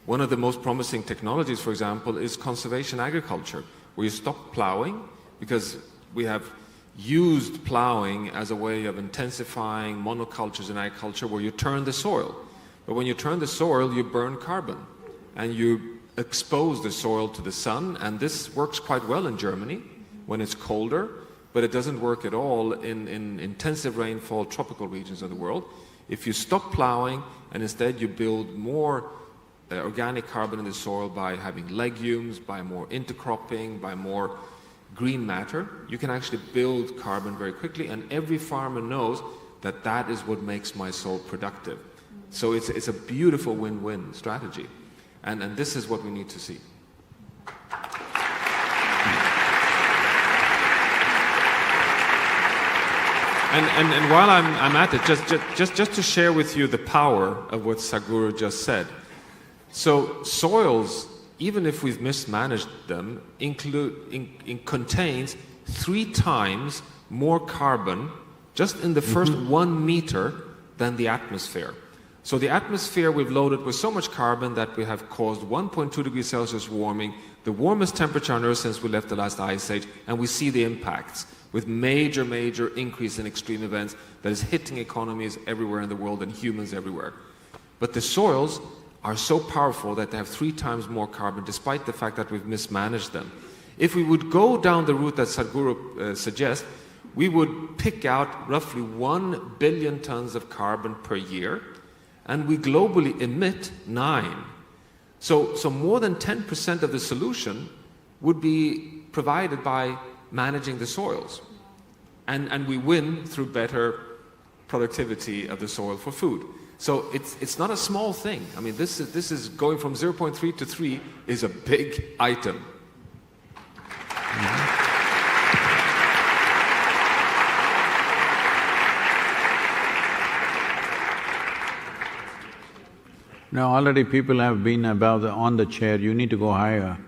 One of the most promising technologies, for example, is conservation agriculture, where you stop plowing, because we have used plowing as a way of intensifying monocultures in agriculture, where you turn the soil. But when you turn the soil, you burn carbon and you expose the soil to the sun, and this works quite well in Germany when it's colder, but it doesn't work at all in intensive rainfall tropical regions of the world. If you stop plowing and instead you build more organic carbon in the soil by having legumes, by more intercropping, by more green matter, you can actually build carbon very quickly, and every farmer knows that that is what makes my soil productive. So it's a beautiful win-win strategy, and this is what we need to see. And while I'm at it, just to share with you the power of what Sadhguru just said. So soils, even if we've mismanaged them, contains 3 times more carbon just in the first 1 meter than the atmosphere. So the atmosphere we've loaded with so much carbon that we have caused 1.2 degrees Celsius warming, the warmest temperature on Earth since we left the last ice age, and we see the impacts with major increase in extreme events that is hitting economies everywhere in the world and humans everywhere. But the soils are so powerful that they have 3 times more carbon, despite the fact that we've mismanaged them. If we would go down the route that Sadhguru suggests, we would pick out roughly 1 billion tons of carbon per year, and we globally emit 9. So more than 10% of the solution would be provided by managing the soils. And we win through better productivity of the soil for food. So it's not a small thing. I mean, this is going from 0.3 to 3 is a big item. Now already people have been on the chair, you need to go higher.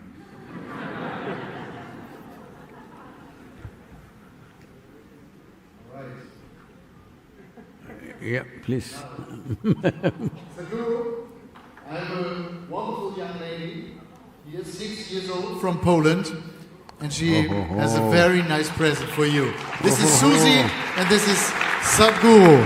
Yeah, please. Sadhguru, I have a wonderful young lady, she is 6 years old, from Poland, and she has a very nice present for you. This is Susie, and this is Sadhguru.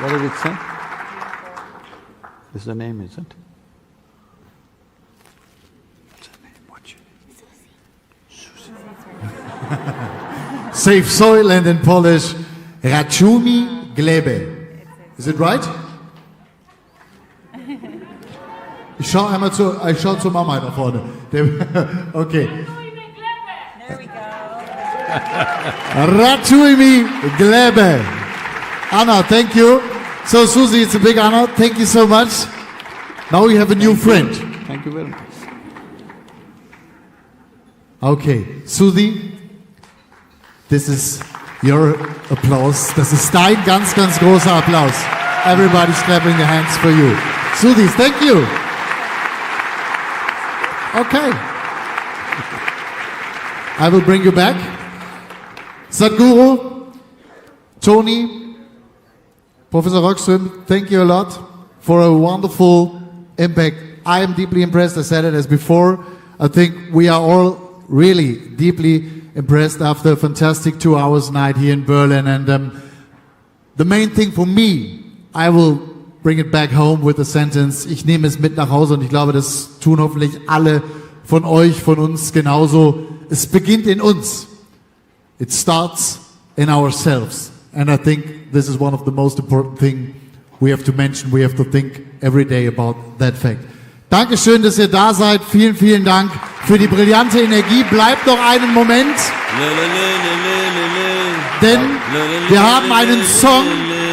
What did it say? This is the name, is it? What's her name? Watch it. Save soil and in Polish, Rachumi Glebe. Is it right? Ich schau zur Mama da vorne. Okay. Rachumi Glebe. Anna, thank you. So Susie, it's a big honor. Thank you so much. Now we have a new friend. Thank you very much. Okay, Susie, this is your applause. Das ist dein ganz, ganz großer Applaus. Everybody's clapping their hands for you. Susie, thank you. Okay. I will bring you back. Sadhguru, Toni, Professor Rockström, thank you a lot for a wonderful impact. I am deeply impressed. I said it as before. I think we are all really deeply impressed after a fantastic 2 hours night here in Berlin. And the main thing for me, I will bring it back home with a sentence. Ich nehme es mit nach Hause und ich glaube, das tun hoffentlich alle von euch, von uns genauso. Es beginnt in uns. It starts in ourselves. And I think this is one of the most important things we have to mention. We have to think every day about that fact. Dankeschön, dass ihr da seid. Vielen, vielen Dank für die brillante Energie. Bleibt noch einen Moment. Denn wir haben einen Song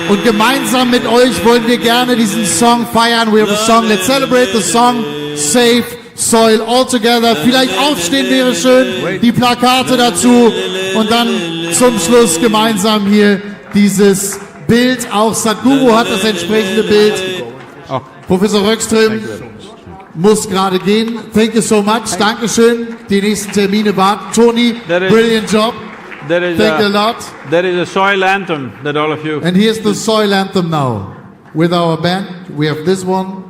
und gemeinsam mit euch wollen wir gerne diesen Song feiern. We have a song. Let's celebrate the song Save Soil all together. Vielleicht aufstehen wäre schön. Die Plakate dazu. Und dann zum Schluss gemeinsam hier dieses Bild. Auch Sadhguru hat das entsprechende Bild. Professor Rockström muss gerade gehen. Thank you so much. Dankeschön. Die nächsten Termine warten. Toni, brilliant job. Thank you a lot. There is a soil anthem that all of you... And here's the soil anthem now. With our band, we have this one.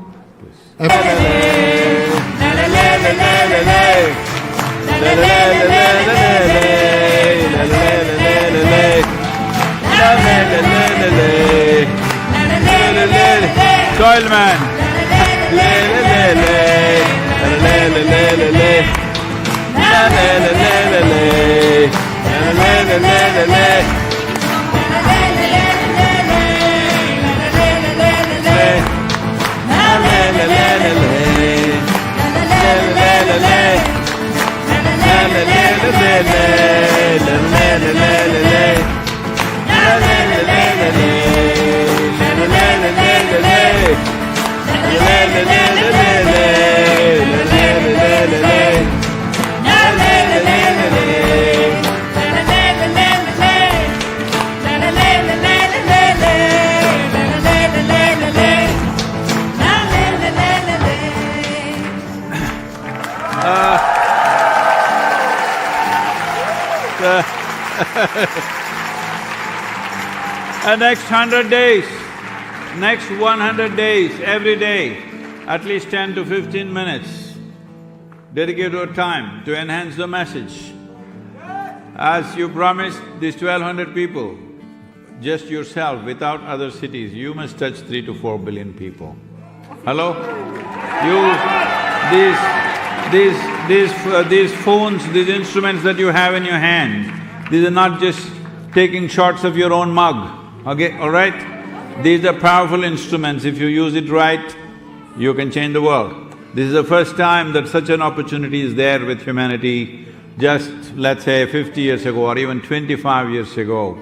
Soil man. The next 100 days, next 100 days, every day, at least 10 to 15 minutes, dedicate your time to enhance the message. As you promised these 1200 people, just yourself, without other cities, you must touch 3 to 4 billion people. Hello? These phones, these instruments that you have in your hand, these are not just taking shots of your own mug, okay, all right? These are powerful instruments. If you use it right, you can change the world. This is the first time that such an opportunity is there with humanity. Just, let's say, 50 years ago or even 25 years ago,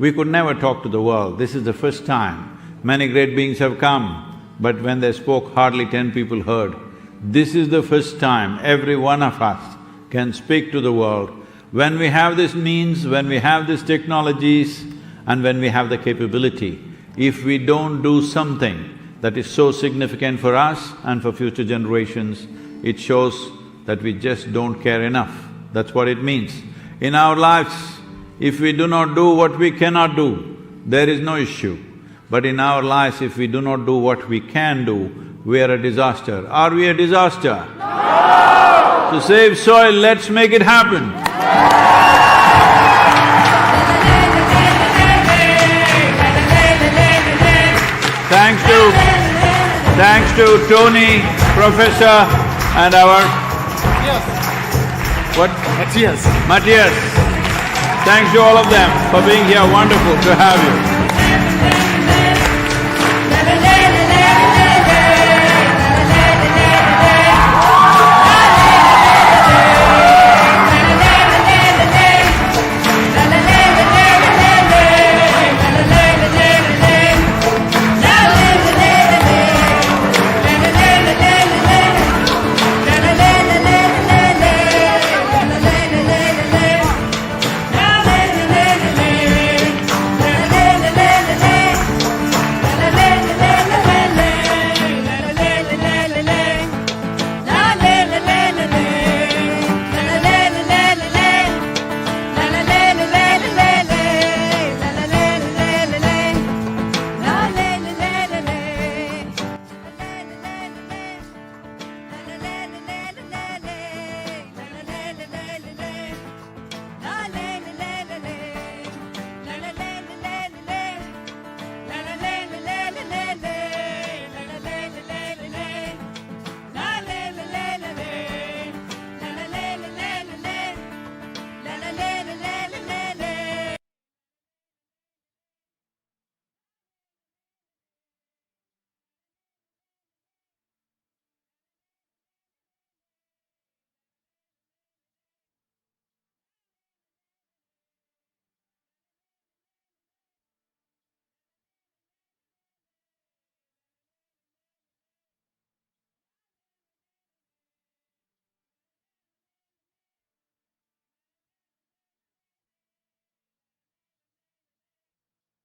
we could never talk to the world. This is the first time. Many great beings have come, but when they spoke, hardly 10 people heard. This is the first time every one of us can speak to the world. When we have this means, when we have these technologies, and when we have the capability, if we don't do something that is so significant for us and for future generations, it shows that we just don't care enough. That's what it means. In our lives, if we do not do what we cannot do, there is no issue. But in our lives, if we do not do what we can do, we are a disaster. Are we a disaster? No! To save soil, let's make it happen. to Toni, Professor, and our... What? Matthias. Matthias. Thanks to all of them for being here. Wonderful to have you.